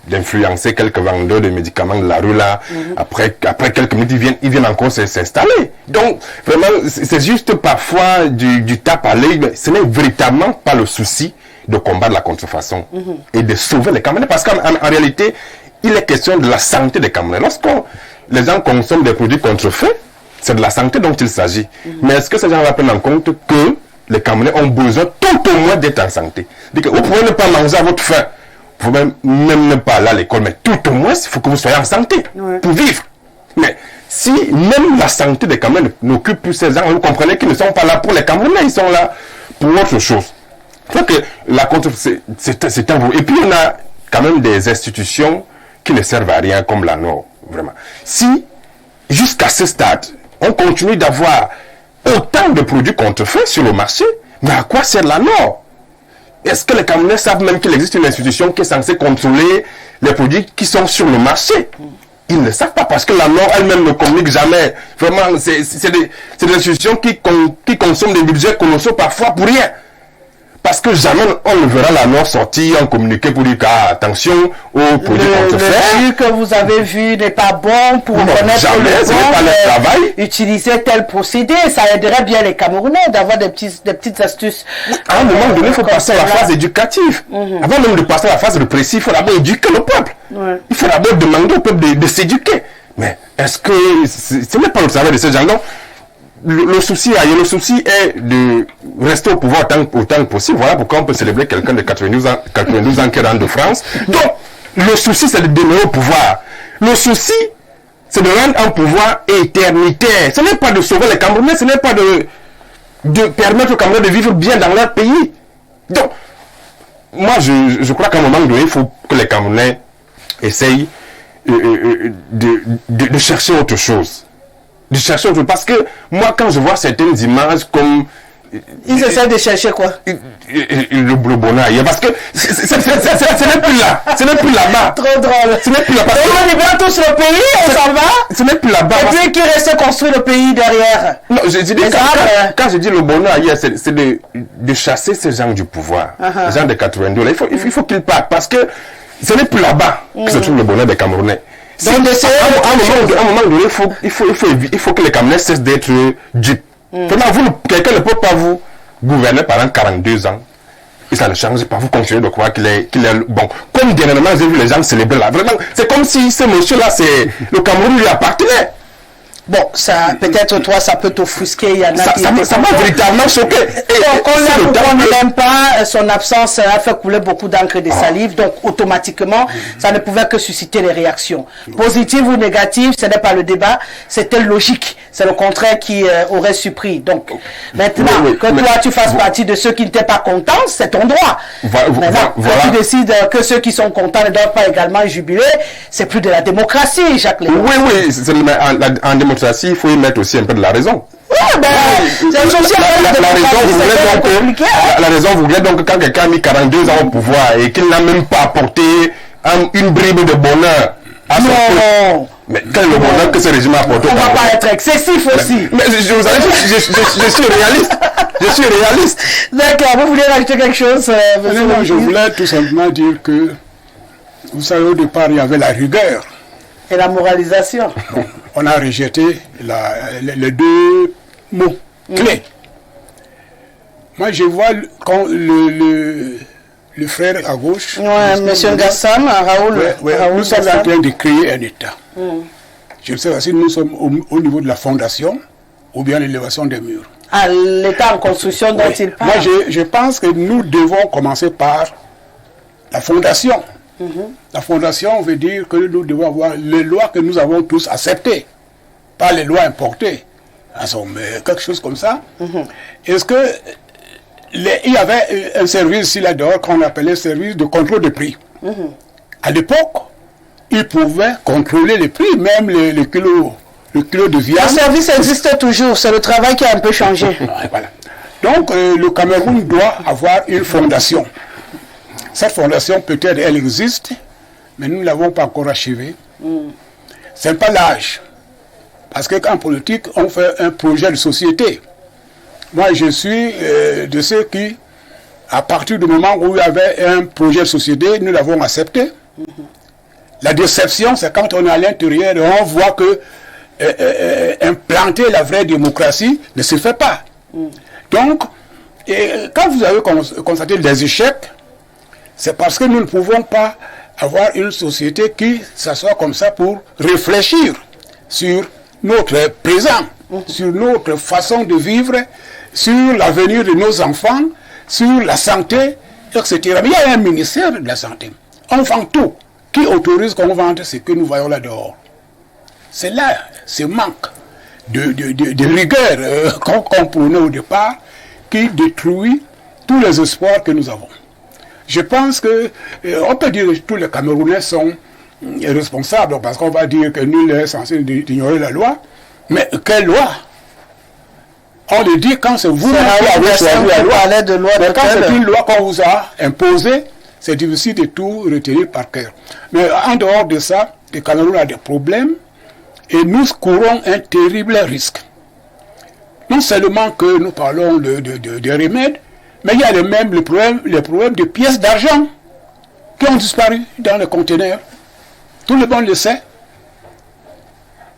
d'influencer quelques vendeurs de médicaments de la rue là, après quelques minutes, ils viennent encore s'installer. Donc, vraiment, c'est juste parfois du tape à l'œil, mais ce n'est véritablement pas le souci de combattre la contrefaçon et de sauver les Camerounais, parce qu'en réalité, il est question de la santé des Camerounais. Lorsque les gens consomment des produits contrefaits, c'est de la santé dont il s'agit. Mais est-ce que ces gens prennent en compte que les Camerounais ont besoin tout au moins d'être en santé? Vous pouvez ne pas manger à votre faim, vous pouvez même ne pas aller à l'école, mais tout au moins, il faut que vous soyez en santé pour vivre. Mais si même la santé des Camerounais n'occupe plus ces gens, vous comprenez qu'ils ne sont pas là pour les Camerounais, ils sont là pour autre chose. Donc la contrefaçon, c'est un vous. Et puis on a quand même des institutions qui ne servent à rien, comme la NOR, vraiment. Si, jusqu'à ce stade, on continue d'avoir autant de produits contrefaits sur le marché, mais à quoi sert la NOR? Est-ce que les Camerounais savent même qu'il existe une institution qui est censée contrôler les produits qui sont sur le marché? Ils ne savent pas, parce que la NOR elle-même ne communique jamais. Vraiment, c'est des institutions qui consomment des budgets colossaux parfois pour rien. Parce que jamais on ne verra la NOR sortir en communiqué pour dire attention aux produits contrefaits. Le jus que vous avez vu n'est pas bon pour connaître jamais, le bon, pas leur travail. Utiliser tel procédé, ça aiderait bien les Camerounais d'avoir des petites astuces. À un moment donné, il faut passer à la phase éducative. Avant même de passer à la phase répressive, il faut d'abord éduquer le peuple. Il faut d'abord demander au peuple de s'éduquer. Mais est-ce que ce n'est pas le travail de ces gens-là? le souci est de rester au pouvoir autant que possible. Voilà pourquoi on peut célébrer quelqu'un de 92 ans qui rentre de France. Donc, le souci, c'est de demeurer au pouvoir. Le souci, c'est de rendre un pouvoir éternitaire. Ce n'est pas de sauver les Camerounais, ce n'est pas de permettre aux Camerounais de vivre bien dans leur pays. Donc, moi, je crois qu'à un moment donné, il faut que les Camerounais essayent de chercher autre chose. De chercher autre chose. Parce que moi, quand je vois certaines images comme... Ils essaient de chercher quoi? Le bonheur. Parce que ce n'est plus là. Ce n'est plus là-bas. Trop drôle. Ce n'est plus là-bas. On libère tous le pays, on s'en va. Ce n'est plus là-bas. Et puis qui reste construire le pays derrière? Non, je dis quand je dis le bonheur hier, c'est de chasser ces gens du pouvoir. Les gens de 82. Là, il faut qu'ils partent. Parce que ce n'est plus là-bas que se trouve le bonheur des Camerounais. Donc, à un moment donné, il faut que les Camerounais cessent d'être dupes. Quelqu'un ne peut pas vous gouverner pendant 42 ans et ça ne change pas. Vous continuez de croire qu'il est bon. Comme dernièrement, j'ai vu les gens célébrer là. Vraiment, c'est comme si ce monsieur-là, le Cameroun lui appartenait. Bon, ça, peut-être toi, ça peut t'offusquer. Il y en a qui... Ça m'a véritablement choqué. On ne l'aime pas, son absence a fait couler beaucoup d'encre et de salive, donc automatiquement, ça ne pouvait que susciter les réactions. Positives ou négatives, ce n'est pas le débat, c'était logique. C'est le contraire qui aurait surpris. Donc, maintenant, toi, tu fasses partie de ceux qui n'étaient pas contents, c'est ton droit. Maintenant, quand tu décides que ceux qui sont contents ne doivent pas également jubiler, c'est plus de la démocratie, Jacques Léon. Oui, en démocratie, il faut y mettre aussi un peu de la raison. La raison voulait donc que quand quelqu'un a mis 42 ans au pouvoir et qu'il n'a même pas apporté une bribe de bonheur à son peuple. Mais quel est le bonheur que ce régime a apporté? On ne va pas être excessif aussi. Mais je suis réaliste. Je suis réaliste. D'accord, vous voulez rajouter quelque chose? Non, je voulais tout simplement dire que, vous savez, au départ, il y avait la rigueur. Et la moralisation. On a rejeté les deux mots clés. Moi, je vois quand le frère à gauche... Ouais, M. Gassam, Raoul. Nous sommes en train de créer un État. Je ne sais pas si nous sommes au niveau de la fondation ou bien l'élévation des murs. Ah, l'État en construction dont il parle. Moi, je pense que nous devons commencer par la fondation. La fondation veut dire que nous devons avoir les lois que nous avons tous acceptées, pas les lois importées. Mais quelque chose comme ça. Est-ce que il y avait un service ici là-dehors qu'on appelait service de contrôle des prix. À l'époque, ils pouvaient contrôler les prix, même le kilo de viande. Le service existe toujours, c'est le travail qui a un peu changé. Voilà. Donc, le Cameroun doit avoir une fondation. Cette fondation, peut-être, elle existe, mais nous ne l'avons pas encore achevée. Ce n'est pas l'âge. Parce qu'en politique, on fait un projet de société. Moi, je suis de ceux qui, à partir du moment où il y avait un projet de société, nous l'avons accepté. La déception, c'est quand on est à l'intérieur et on voit que implanter la vraie démocratie ne se fait pas. Donc, quand vous avez constaté des échecs, c'est parce que nous ne pouvons pas avoir une société qui s'assoit comme ça pour réfléchir sur notre présent, sur notre façon de vivre, sur l'avenir de nos enfants, sur la santé, etc. Mais il y a un ministère de la santé. On vend tout. Qui autorise qu'on vende ce que nous voyons là dehors? C'est là ce manque de rigueur qu'on comprenait au départ qui détruit tous les espoirs que nous avons. Je pense que on peut dire que tous les Camerounais sont responsables parce qu'on va dire que nul n'est censé ignorer la loi. Mais quelle loi? On le dit quand c'est vous qui avez choisi la loi. Mais quand c'est une loi qu'on vous a imposée, c'est difficile de tout retenir par cœur. Mais en dehors de ça, le Cameroun a des problèmes et nous courons un terrible risque. Non seulement que nous parlons de remèdes, mais il y a les problèmes de pièces d'argent qui ont disparu dans les conteneurs. Tout le monde le sait.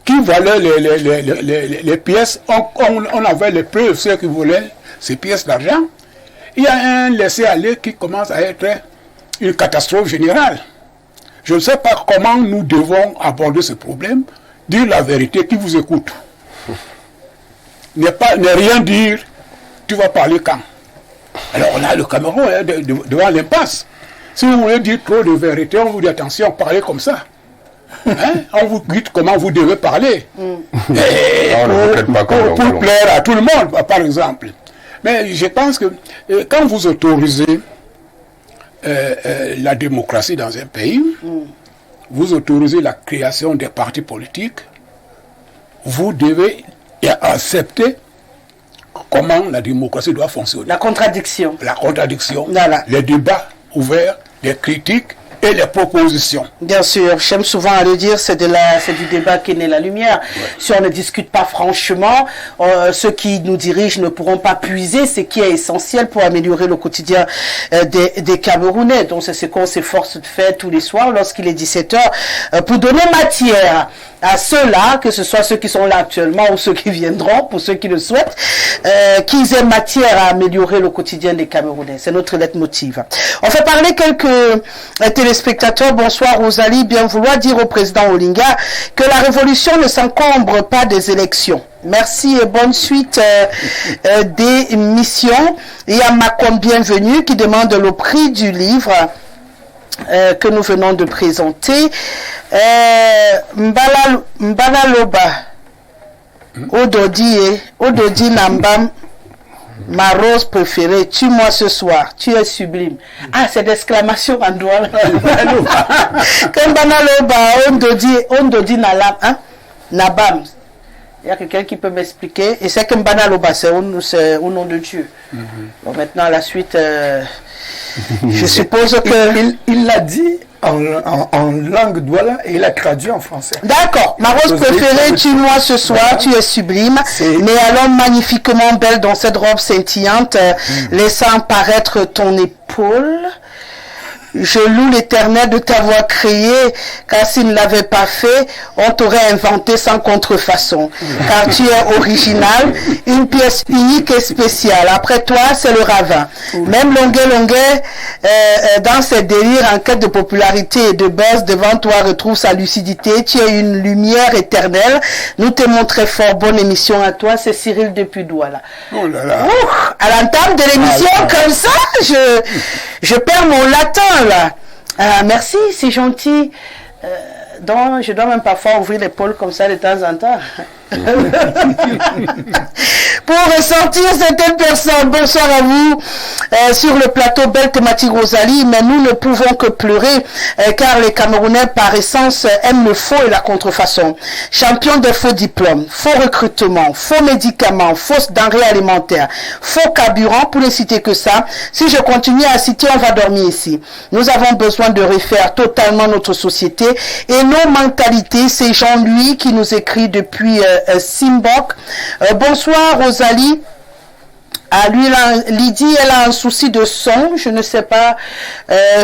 Qui volait les pièces, on avait les preuves, ceux qui volaient ces pièces d'argent. Il y a un laisser-aller qui commence à être une catastrophe générale. Je ne sais pas comment nous devons aborder ce problème, dire la vérité, qui vous écoute. ne rien dire, tu vas parler quand? Alors là, le Cameroun est devant l'impasse. Si vous voulez dire trop de vérité, on vous dit attention, parlez comme ça. Hein? On vous dit comment vous devez parler. Pour plaire à tout le monde, par exemple. Mais je pense que quand vous autorisez la démocratie dans un pays, vous autorisez la création des partis politiques, vous devez accepter comment la démocratie doit fonctionner. La contradiction. La contradiction, voilà. Les débats ouverts, les critiques et les propositions. Bien sûr, j'aime souvent à le dire, c'est du débat qui naît la lumière. Ouais. Si on ne discute pas franchement, ceux qui nous dirigent ne pourront pas puiser ce qui est essentiel pour améliorer le quotidien des Camerounais. Donc c'est ce qu'on s'efforce de faire tous les soirs lorsqu'il est 17h, pour donner matière à ceux-là, que ce soit ceux qui sont là actuellement ou ceux qui viendront, pour ceux qui le souhaitent, qu'ils aient matière à améliorer le quotidien des Camerounais. C'est notre leitmotiv. On fait parler quelques téléspectateurs. Bonsoir Rosalie, bien vouloir dire au président Olinga que la révolution ne s'encombre pas des élections. Merci et bonne suite des missions. Il y a Macom Bienvenue qui demande le prix du livre que nous venons de présenter. Mbala Loba Ododi Nambam, ma rose préférée, tue-moi ce soir, tu es sublime. Ah, c'est d'exclamation en douane. Mbala Loba Ododi Nalam, hein? Nabam. Il y a quelqu'un qui peut m'expliquer. Et c'est que Mbana Loba, c'est au nom de Dieu. Bon, maintenant, à la suite, je suppose que... Il l'a dit en langue douala et il a traduit en français. D'accord. Ma rose préférée, tue-moi ce soir, tu es sublime. Mais alors magnifiquement belle dans cette robe scintillante, laissant paraître ton épaule. Je loue l'Éternel de t'avoir créé, car s'il ne l'avait pas fait, on t'aurait inventé sans contrefaçon. Car tu es original, une pièce unique et spéciale. Après toi, c'est le ravin. Même Longuet, dans ses délires en quête de popularité et de buzz, devant toi retrouve sa lucidité. Tu es une lumière éternelle. Nous t'aimons très fort. Bonne émission à toi. C'est Cyril depuis Douala. Oh là là. À l'entame de l'émission, comme ça, je perds mon latin. Là. Merci, c'est gentil. Donc, je dois même parfois ouvrir l'épaule comme ça de temps en temps. Pour ressentir certaines personnes, bonsoir à vous sur le plateau, belle thématique Rosalie, mais nous ne pouvons que pleurer car les Camerounais par essence aiment le faux et la contrefaçon. Champion des faux diplômes, faux recrutement, faux médicaments, fausses denrées alimentaires, faux carburant, pour ne citer que ça. Si je continue à citer, on va dormir ici. Nous avons besoin de refaire totalement notre société et nos mentalités. C'est Jean-Louis qui nous écrit depuis Simbok. Bonsoir Rosalie. Ah, lui, Lydie, elle a un souci de son. Je ne sais pas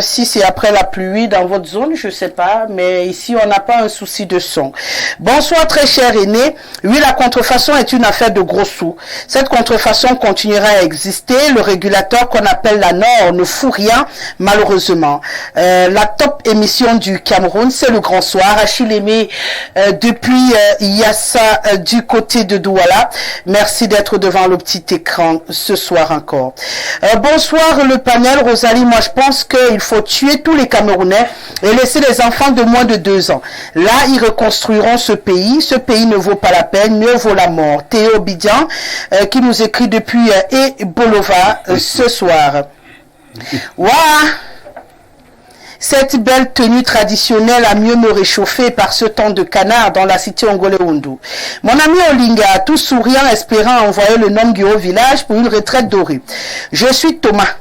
si c'est après la pluie dans votre zone, je ne sais pas. Mais ici, on n'a pas un souci de son. Bonsoir, très cher aîné. Oui, la contrefaçon est une affaire de gros sous. Cette contrefaçon continuera à exister. Le régulateur qu'on appelle la Nord ne fout rien, malheureusement. La top émission du Cameroun, c'est le Grand Soir. Achille Aimé, depuis Yassa, du côté de Douala. Merci d'être devant le petit écran ce soir encore. Bonsoir le panel, Rosalie. Moi je pense qu'il faut tuer tous les Camerounais et laisser les enfants de moins de 2 ans. Là ils reconstruiront ce pays. Ce pays ne vaut pas la peine, mieux vaut la mort. Théo Bidian qui nous écrit depuis Bolova ce soir. Waouh! Cette belle tenue traditionnelle a mieux me réchauffer par ce temps de canard dans la cité Ongole-Hundu. Mon ami Olinga, tout souriant, espérant envoyer le nom au village pour une retraite dorée. Je suis Thomas.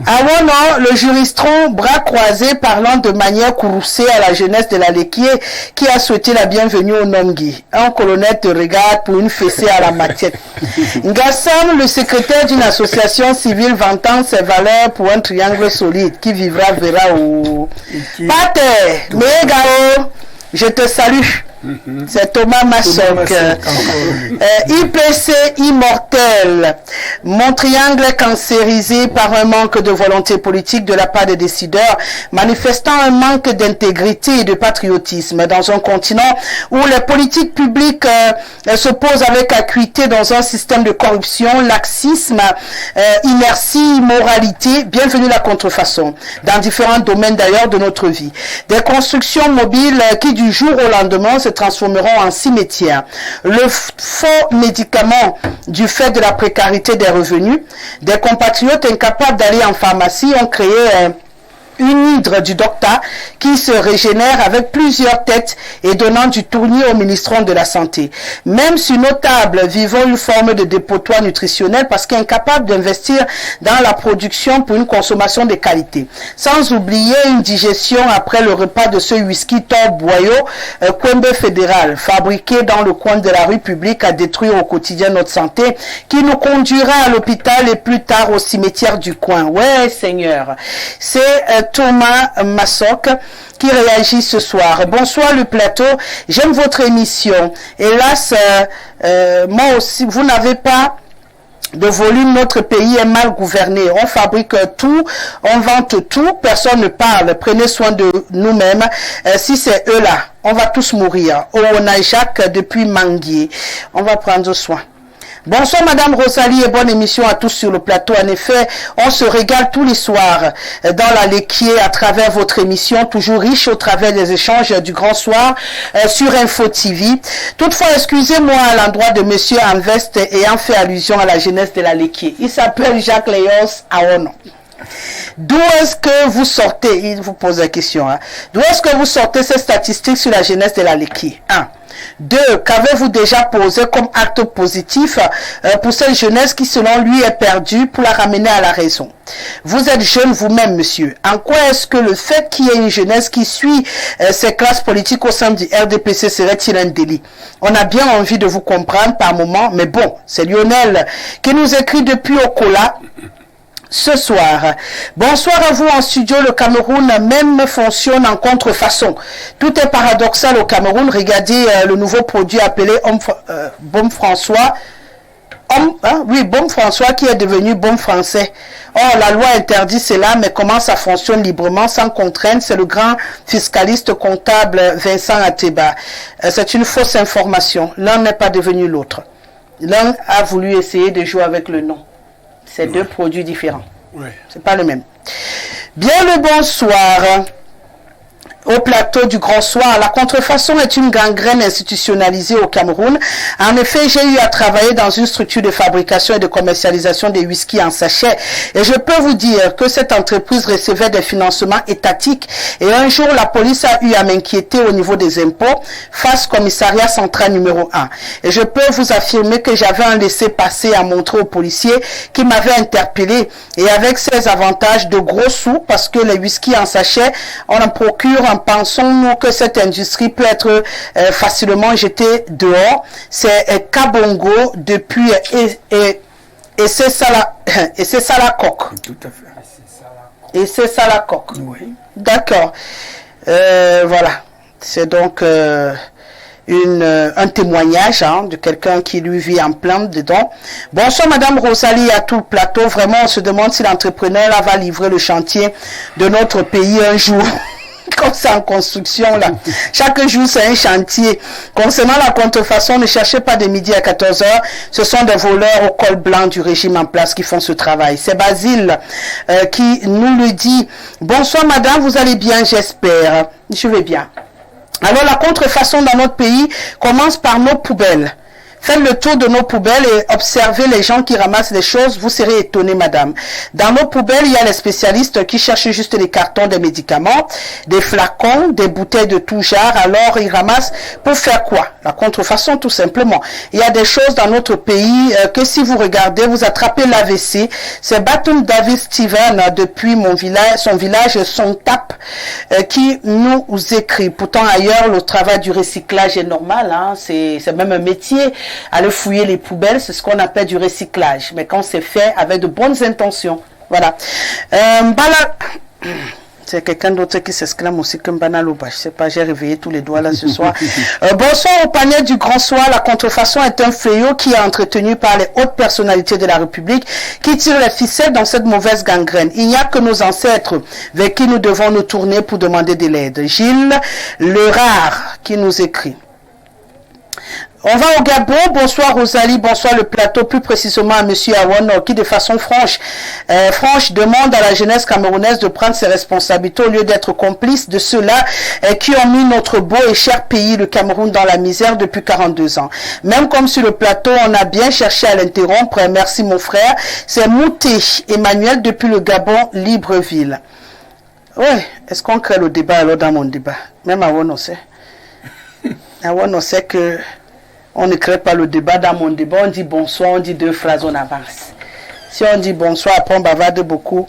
Avant non, le juristron, bras croisés, parlant de manière courroucée à la jeunesse de la Léquier, qui a souhaité la bienvenue au Nomgui. Un colonel te regarde pour une fessée à la matière. Ngassam, le secrétaire d'une association civile vantant ses valeurs pour un triangle solide, qui vivra verra au... Pate, Megao, je te salue. C'est Thomas Massoc. IPC immortel. Mon triangle est cancérisé par un manque de volonté politique de la part des décideurs, manifestant un manque d'intégrité et de patriotisme dans un continent où les politiques publiques se posent avec acuité dans un système de corruption, laxisme, inertie, immoralité. Bienvenue la contrefaçon, dans différents domaines d'ailleurs de notre vie. Des constructions mobiles qui du jour au lendemain se transformeront en cimetières. Le faux médicament du fait de la précarité des revenus. Des compatriotes incapables d'aller en pharmacie ont créé une hydre du docteur qui se régénère avec plusieurs têtes et donnant du tournis au ministre de la Santé. Même sur nos tables, vivons une forme de dépotoir nutritionnel parce qu'incapable d'investir dans la production pour une consommation de qualité. Sans oublier une digestion après le repas de ce whisky Top Boyau, Kwembe fédéral, fabriqué dans le coin de la rue publique à détruire au quotidien notre santé, qui nous conduira à l'hôpital et plus tard au cimetière du coin. Ouais, Seigneur. C'est Thomas Massoc qui réagit ce soir. Bonsoir le plateau, j'aime votre émission. Hélas, moi aussi, vous n'avez pas de volume, notre pays est mal gouverné. On fabrique tout, on vante tout, personne ne parle. Prenez soin de nous-mêmes. Si c'est eux là, on va tous mourir. Oh, on a Jacques depuis Manguier. On va prendre soin. Bonsoir Madame Rosalie et bonne émission à tous sur le plateau. En effet, on se régale tous les soirs dans la Léquier à travers votre émission, toujours riche au travers des échanges du grand soir sur Info TV. Toutefois, excusez-moi à l'endroit de Monsieur en veste ayant fait allusion à la jeunesse de la Léquier. Il s'appelle Jacques Léos Aono. D'où est-ce que vous sortez, il vous pose la question, d'où est-ce que vous sortez ces statistiques sur la jeunesse de la Léquier? 1. 2. Qu'avez-vous déjà posé comme acte positif pour cette jeunesse qui selon lui est perdue pour la ramener à la raison? Vous êtes jeune vous-même, monsieur. En quoi est-ce que le fait qu'il y ait une jeunesse qui suit ces classes politiques au sein du RDPC serait-il un délit? On a bien envie de vous comprendre par moment, mais bon, c'est Lionel qui nous écrit depuis Okola ce soir. Bonsoir à vous en studio. Le Cameroun même fonctionne en contrefaçon. Tout est paradoxal au Cameroun. Regardez le nouveau produit appelé Baume François. Baume François qui est devenu Baume Français. Oh, la loi interdit cela, mais comment ça fonctionne librement, sans contrainte? C'est le grand fiscaliste comptable Vincent Ateba. C'est une fausse information. L'un n'est pas devenu l'autre. L'un a voulu essayer de jouer avec le nom. C'est deux produits différents. Oui. C'est pas le même. Bien le bonsoir. Au plateau du Grand Soir, la contrefaçon est une gangrène institutionnalisée au Cameroun. En effet, j'ai eu à travailler dans une structure de fabrication et de commercialisation des whisky en sachet. Et je peux vous dire que cette entreprise recevait des financements étatiques. Et un jour, la police a eu à m'inquiéter au niveau des impôts face au commissariat central numéro 1. Et je peux vous affirmer que j'avais un laissez-passer à montrer aux policiers qui m'avaient interpellé. Et avec ces avantages de gros sous, parce que les whisky en sachet, on en procure en pensons-nous que cette industrie peut être facilement jetée dehors? C'est Kabongo depuis et c'est ça la coque. Tout à fait. Et c'est ça la coque. Oui. D'accord. Voilà. C'est donc un témoignage de quelqu'un qui lui vit en plein dedans. Bonsoir Madame Rosalie à tout le plateau. Vraiment, on se demande si l'entrepreneur là va livrer le chantier de notre pays un jour. Comme ça en construction là. Chaque jour c'est un chantier. Concernant la contrefaçon, ne cherchez pas de midi à 14h. Ce sont des voleurs au col blanc du régime en place qui font ce travail. C'est Basile qui nous le dit. Bonsoir madame, vous allez bien, j'espère. Je vais bien. Alors la contrefaçon dans notre pays commence par nos poubelles. Faites le tour de nos poubelles et observez les gens qui ramassent les choses. Vous serez étonnés, madame. Dans nos poubelles, il y a les spécialistes qui cherchent juste des cartons des médicaments, des flacons, des bouteilles de tout genre. Alors, ils ramassent pour faire quoi? La contrefaçon, tout simplement. Il y a des choses dans notre pays que si vous regardez, vous attrapez l'AVC. C'est Batum David Steven depuis son village Sontap qui nous écrit. Pourtant, ailleurs, le travail du recyclage est normal. C'est même un métier. Aller fouiller les poubelles, c'est ce qu'on appelle du recyclage. Mais quand c'est fait avec de bonnes intentions, voilà. C'est quelqu'un d'autre qui s'exclame aussi que Mbanalouba. Je sais pas, j'ai réveillé tous les doigts là ce soir. Bonsoir au panel du Grand Soir. La contrefaçon est un fléau qui est entretenu par les hautes personnalités de la République qui tirent les ficelles dans cette mauvaise gangrène. Il n'y a que nos ancêtres vers qui nous devons nous tourner pour demander de l'aide. Gilles Lerard qui nous écrit. On va au Gabon. Bonsoir Rosalie, bonsoir le plateau, plus précisément à Monsieur Awon qui de façon franche demande à la jeunesse camerounaise de prendre ses responsabilités au lieu d'être complice de ceux-là qui ont mis notre beau et cher pays, le Cameroun, dans la misère depuis 42 ans. Même comme sur le plateau, on a bien cherché à l'interrompre. Merci mon frère. C'est Mouté Emmanuel depuis le Gabon, Libreville. Ouais, est-ce qu'on crée le débat alors dans mon débat? Même Awon on sait. Awon on sait que on ne crée pas le débat dans mon débat. On dit bonsoir, on dit 2 phrases, on avance. Si on dit bonsoir, après on bavarde beaucoup,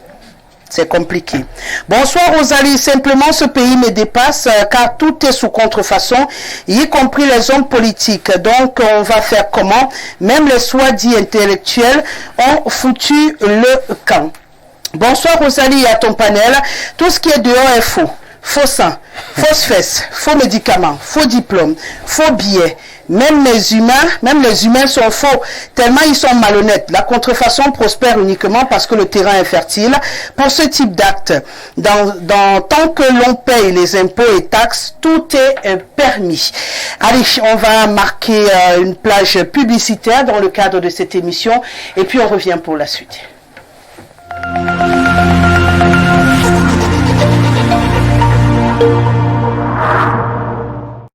c'est compliqué. Bonsoir Rosalie, simplement ce pays me dépasse car tout est sous contrefaçon, y compris les hommes politiques. Donc on va faire comment? Même les soi-disant intellectuels ont foutu le camp. Bonsoir Rosalie et à ton panel. Tout ce qui est dehors est faux. Faux sang, fausses fesses, faux médicaments, faux diplômes, faux billets. Même les humains sont faux, tellement ils sont malhonnêtes. La contrefaçon prospère uniquement parce que le terrain est fertile pour ce type d'acte. Tant que l'on paye les impôts et taxes, tout est permis. Allez, on va marquer une plage publicitaire dans le cadre de cette émission et puis on revient pour la suite.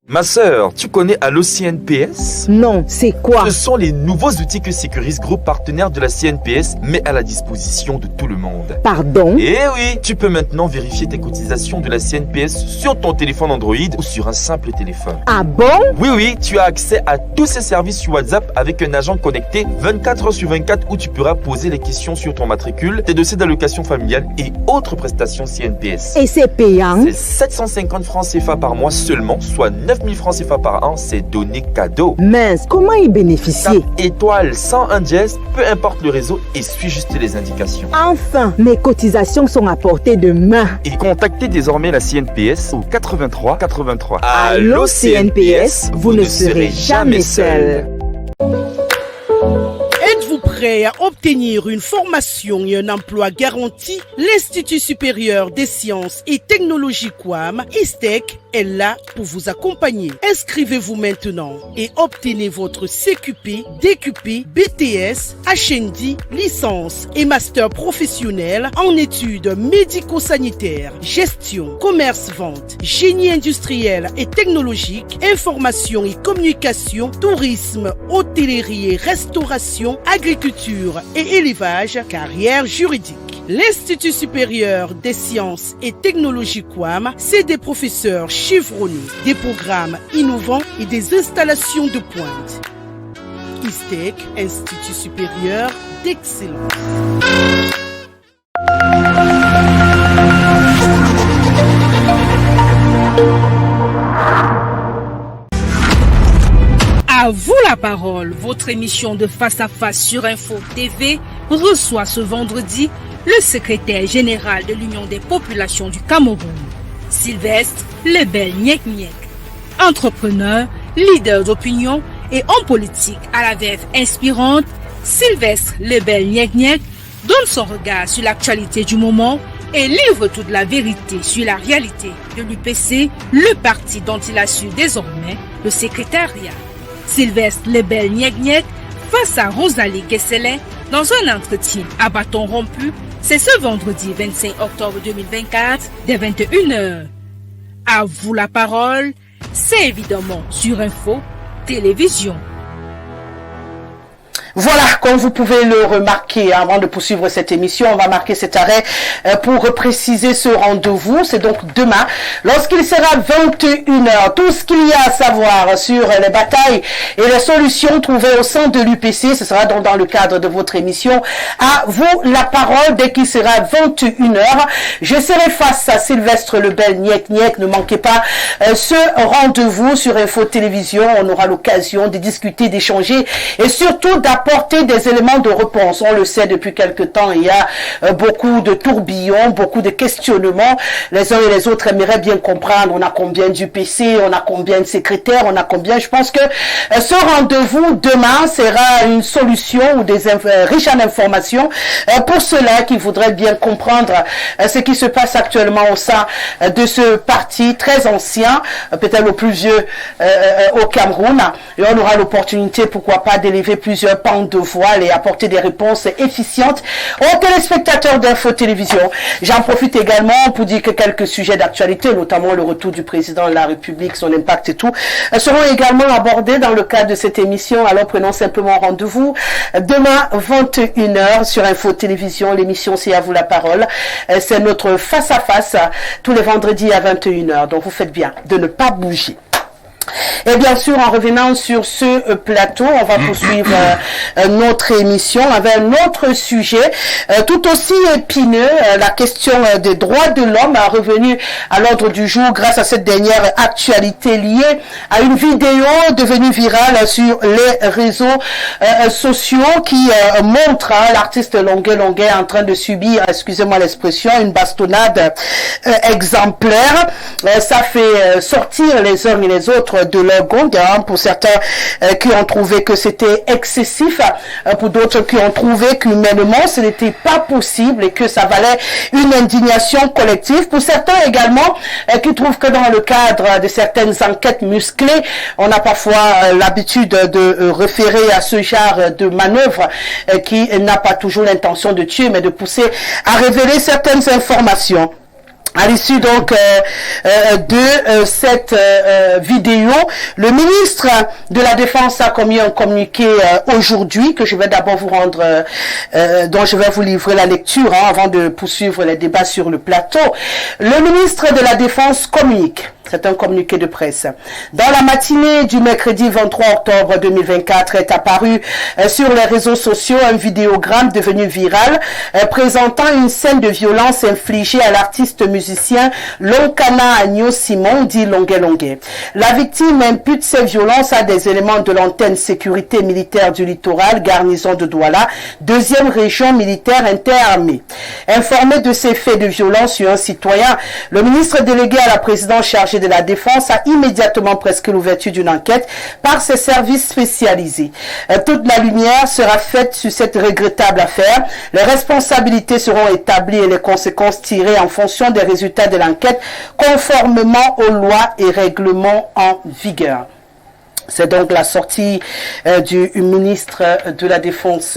Ma sœur, tu connais Allo CNPS? Non, c'est quoi? Ce sont les nouveaux outils que Sécuris Group, partenaire de la CNPS, met à la disposition de tout le monde. Pardon? Eh oui, tu peux maintenant vérifier tes cotisations de la CNPS sur ton téléphone Android ou sur un simple téléphone. Ah bon? Oui, tu as accès à tous ces services sur WhatsApp avec un agent connecté 24 heures sur 24 où tu pourras poser les questions sur ton matricule, tes dossiers d'allocation familiale et autres prestations CNPS. Et c'est payant? C'est 750 francs CFA par mois seulement, soit 9000 francs CFA par an, c'est donné cadeau. Mince, comment y bénéficier? Tape étoile 101 dièse, peu importe le réseau et suis juste les indications. Enfin, mes cotisations sont à portée de main. Et contactez désormais la CNPS au 83 83. Allô CNPS, vous ne serez jamais seul. Êtes-vous prêt à obtenir une formation et un emploi garanti? L'Institut supérieur des sciences et technologies QUAM, ISTEC, est là pour vous accompagner. Inscrivez-vous maintenant et obtenez votre CQP, DQP, BTS, HND, licence et master professionnel en études médico-sanitaires, gestion, commerce-vente, génie industriel et technologique, information et communication, tourisme, hôtellerie et restauration, agriculture et élevage, carrière juridique. L'Institut supérieur des sciences et technologies QUAM, c'est des professeurs chevronnés, des programmes innovants et des installations de pointe. ISTEC, Institut supérieur d'excellence. À vous la parole, votre émission de Face à Face sur Info TV reçoit ce vendredi le secrétaire général de l'Union des populations du Cameroun, Sylvestre Lebel Nyek-Nyek. Entrepreneur, leader d'opinion et homme politique à la verve inspirante, Sylvestre Lebel Nyek-Nyek donne son regard sur l'actualité du moment et livre toute la vérité sur la réalité de l'UPC, le parti dont il assure désormais le secrétariat. Sylvestre Lebel Nyek-Nyek face à Rosalie Gesselin dans un entretien à bâton rompu. C'est ce vendredi 25 octobre 2024 dès 21h. À vous la parole, c'est évidemment sur Info Télévision. Voilà, comme vous pouvez le remarquer, avant de poursuivre cette émission, on va marquer cet arrêt pour préciser ce rendez-vous. C'est donc demain, lorsqu'il sera 21h. Tout ce qu'il y a à savoir sur les batailles et les solutions trouvées au sein de l'UPC, ce sera donc dans le cadre de votre émission. À vous la parole, dès qu'il sera 21h. Je serai face à Sylvestre Lebel Nyek-Nyek. Ne manquez pas ce rendez-vous sur Info Télévision. On aura l'occasion de discuter, d'échanger et surtout d'apprendre apporter des éléments de réponse. On le sait depuis quelque temps, il y a beaucoup de tourbillons, beaucoup de questionnements. Les uns et les autres aimeraient bien comprendre, on a combien d'UPC, on a combien de secrétaires, on a combien. Je pense que ce rendez-vous demain sera une solution ou riche en informations pour ceux-là qui voudraient bien comprendre ce qui se passe actuellement au sein de ce parti très ancien, peut-être le plus vieux au Cameroun. Et on aura l'opportunité, pourquoi pas, d'élever plusieurs pans de voile et apporter des réponses efficientes aux téléspectateurs d'Info Télévision. J'en profite également pour dire que quelques sujets d'actualité, notamment le retour du président de la République, son impact et tout, seront également abordés dans le cadre de cette émission. Alors prenons simplement rendez-vous demain 21h sur Info Télévision. L'émission C'est à vous la parole. C'est notre face-à-face tous les vendredis à 21h. Donc vous faites bien de ne pas bouger. Et bien sûr, en revenant sur ce plateau, on va poursuivre notre émission avec un autre sujet tout aussi épineux. La question des droits de l'homme a revenu à l'ordre du jour grâce à cette dernière actualité liée à une vidéo devenue virale sur les réseaux sociaux qui montre l'artiste Longuet en train de subir, excusez-moi l'expression, une bastonnade exemplaire. Ça fait sortir les uns et les autres de leur gong, pour certains qui ont trouvé que c'était excessif, pour d'autres qui ont trouvé qu'humainement ce n'était pas possible et que ça valait une indignation collective, pour certains également qui trouvent que dans le cadre de certaines enquêtes musclées, on a parfois l'habitude de référer à ce genre de manœuvre qui n'a pas toujours l'intention de tuer mais de pousser à révéler certaines informations. À l'issue donc de cette vidéo, le ministre de la Défense a commis un communiqué aujourd'hui que je vais d'abord vous rendre, dont je vais vous livrer la lecture avant de poursuivre les débats sur le plateau. Le ministre de la Défense communique. C'est un communiqué de presse. Dans la matinée du mercredi 23 octobre 2024 est apparu sur les réseaux sociaux un vidéogramme devenu viral présentant une scène de violence infligée à l'artiste musicien Lonkana Agno Simon, dit Longuet. La victime impute ces violences à des éléments de l'antenne sécurité militaire du littoral, garnison de Douala, deuxième région militaire interarmée. Informé de ces faits de violence sur un citoyen, le ministre délégué à la présidence chargé de la Défense a immédiatement prescrit l'ouverture d'une enquête par ses services spécialisés. Toute la lumière sera faite sur cette regrettable affaire. Les responsabilités seront établies et les conséquences tirées en fonction des résultats de l'enquête conformément aux lois et règlements en vigueur. C'est donc la sortie du ministre de la Défense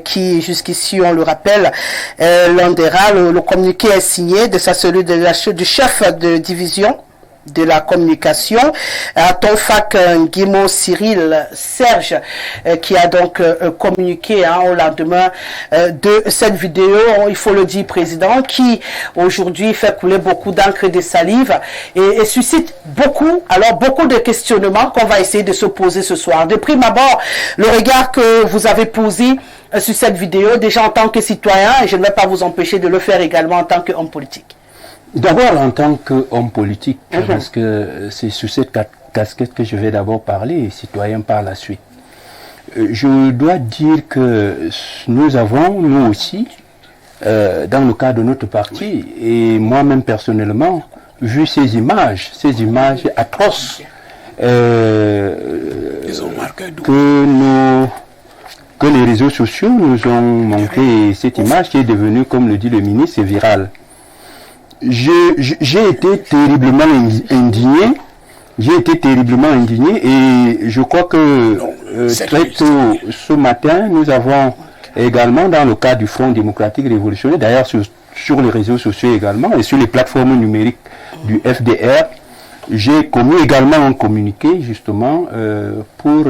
qui, jusqu'ici, on le rappelle, Landera. Le communiqué est signé de sa cellule du chef de division de la communication, à Tonfac Guimau Cyril Serge, qui a donc communiqué au lendemain de cette vidéo, il faut le dire, président, qui aujourd'hui fait couler beaucoup d'encre et de salive et suscite beaucoup de questionnements qu'on va essayer de se poser ce soir. De prime abord, le regard que vous avez posé sur cette vidéo, déjà en tant que citoyen, et je ne vais pas vous empêcher de le faire également en tant qu'homme politique. D'abord en tant qu'homme politique, parce que c'est sur cette casquette que je vais d'abord parler, et citoyen par la suite. Je dois dire que nous avons, nous aussi, dans le cadre de notre parti, et moi-même personnellement, vu ces images atroces que les réseaux sociaux nous ont montré, cette image qui est devenue, comme le dit le ministre, virale. J'ai été terriblement indigné. Et je crois que très tôt ce matin, nous avons également, dans le cadre du Front démocratique révolutionnaire, d'ailleurs sur les réseaux sociaux également et sur les plateformes numériques du FDR, j'ai commis également un communiqué justement pour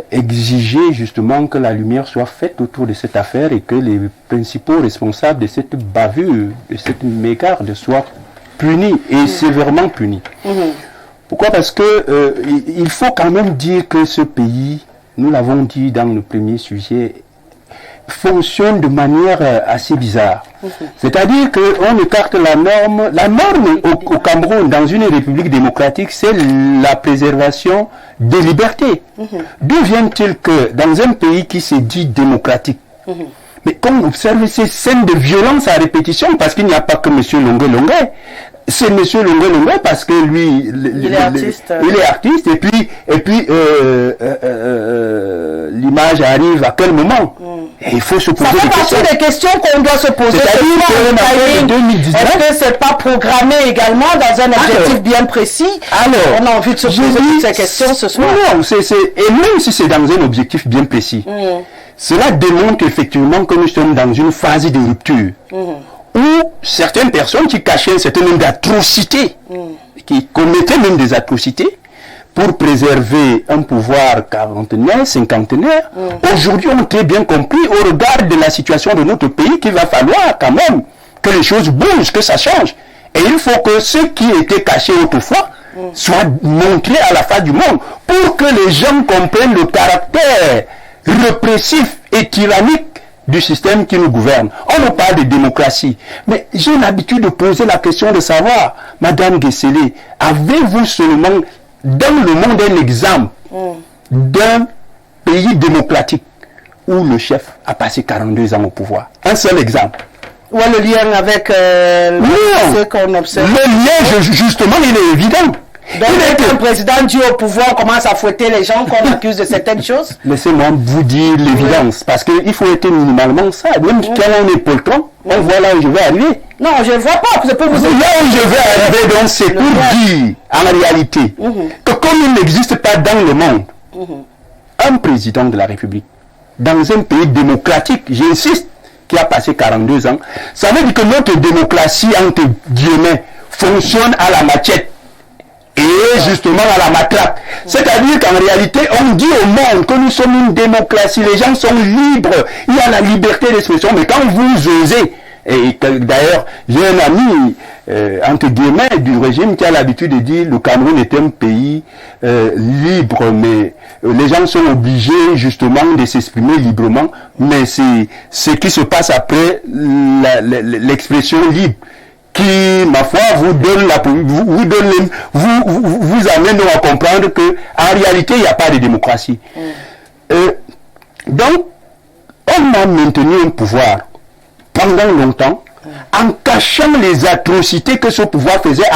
exiger justement que la lumière soit faite autour de cette affaire et que les principaux responsables de cette bavure, de cette mégarde soient punis et sévèrement punis. Pourquoi? Parce que il faut quand même dire que ce pays, nous l'avons dit dans le premier sujet, fonctionne de manière assez bizarre. C'est-à-dire qu'on écarte la norme. La norme au Cameroun, dans une république démocratique, c'est la préservation des libertés. D'où vient-il que dans un pays qui se dit démocratique, mais quand on observe ces scènes de violence à répétition, parce qu'il n'y a pas que M. Longue, c'est M. Longue parce que lui, il est artiste, et puis l'image arrive à quel moment? Et il faut se poser des questions qu'on doit se poser. C'est-à-dire que 2019, est-ce que c'est pas programmé également dans un objectif bien précis? Alors, on a envie de se poser toutes ces questions ce soir. Non, et même si c'est dans un objectif bien précis, cela démontre effectivement que nous sommes dans une phase de rupture. Où certaines personnes qui cachaient un certain nombre d'atrocités, qui commettaient même des atrocités, pour préserver un pouvoir quarantenaire, cinquantenaire, aujourd'hui ont très bien compris, au regard de la situation de notre pays, qu'il va falloir quand même que les choses bougent, que ça change. Et il faut que ceux qui étaient cachés autrefois soient montrés à la face du monde, pour que les gens comprennent le caractère répressif et tyrannique du système qui nous gouverne. On nous parle de démocratie. Mais j'ai l'habitude de poser la question de savoir, Madame Guesselé, avez-vous seulement dans le monde un exemple d'un pays démocratique où le chef a passé 42 ans au pouvoir? Un seul exemple. Ou le lien avec ce qu'on observe? Le lien, justement, il est évident. Donc, un président dû au pouvoir, on commence à fouetter les gens qu'on accuse de certaines choses. Laissez-moi vous dire l'évidence, parce qu'il faut être minimalement ça. Même quand on est poltron, on voit là où je vais arriver. Non, je ne vois pas. Je peux vous dire. Là où je vais arriver, donc, c'est pour dire, en réalité, que comme il n'existe pas dans le monde, un président de la République, dans un pays démocratique, j'insiste, qui a passé 42 ans, ça veut dire que notre démocratie, entre guillemets, fonctionne à la machette. Et justement à la matraque. C'est-à-dire qu'en réalité, on dit au monde que nous sommes une démocratie, les gens sont libres, il y a la liberté d'expression, mais quand vous osez, et d'ailleurs, j'ai un ami, entre guillemets, du régime qui a l'habitude de dire le Cameroun est un pays libre, mais les gens sont obligés justement de s'exprimer librement, mais c'est ce qui se passe après l'expression libre, qui, ma foi, vous amène à comprendre que en réalité, il n'y a pas de démocratie. Donc, on a maintenu un pouvoir pendant longtemps en cachant les atrocités que ce pouvoir faisait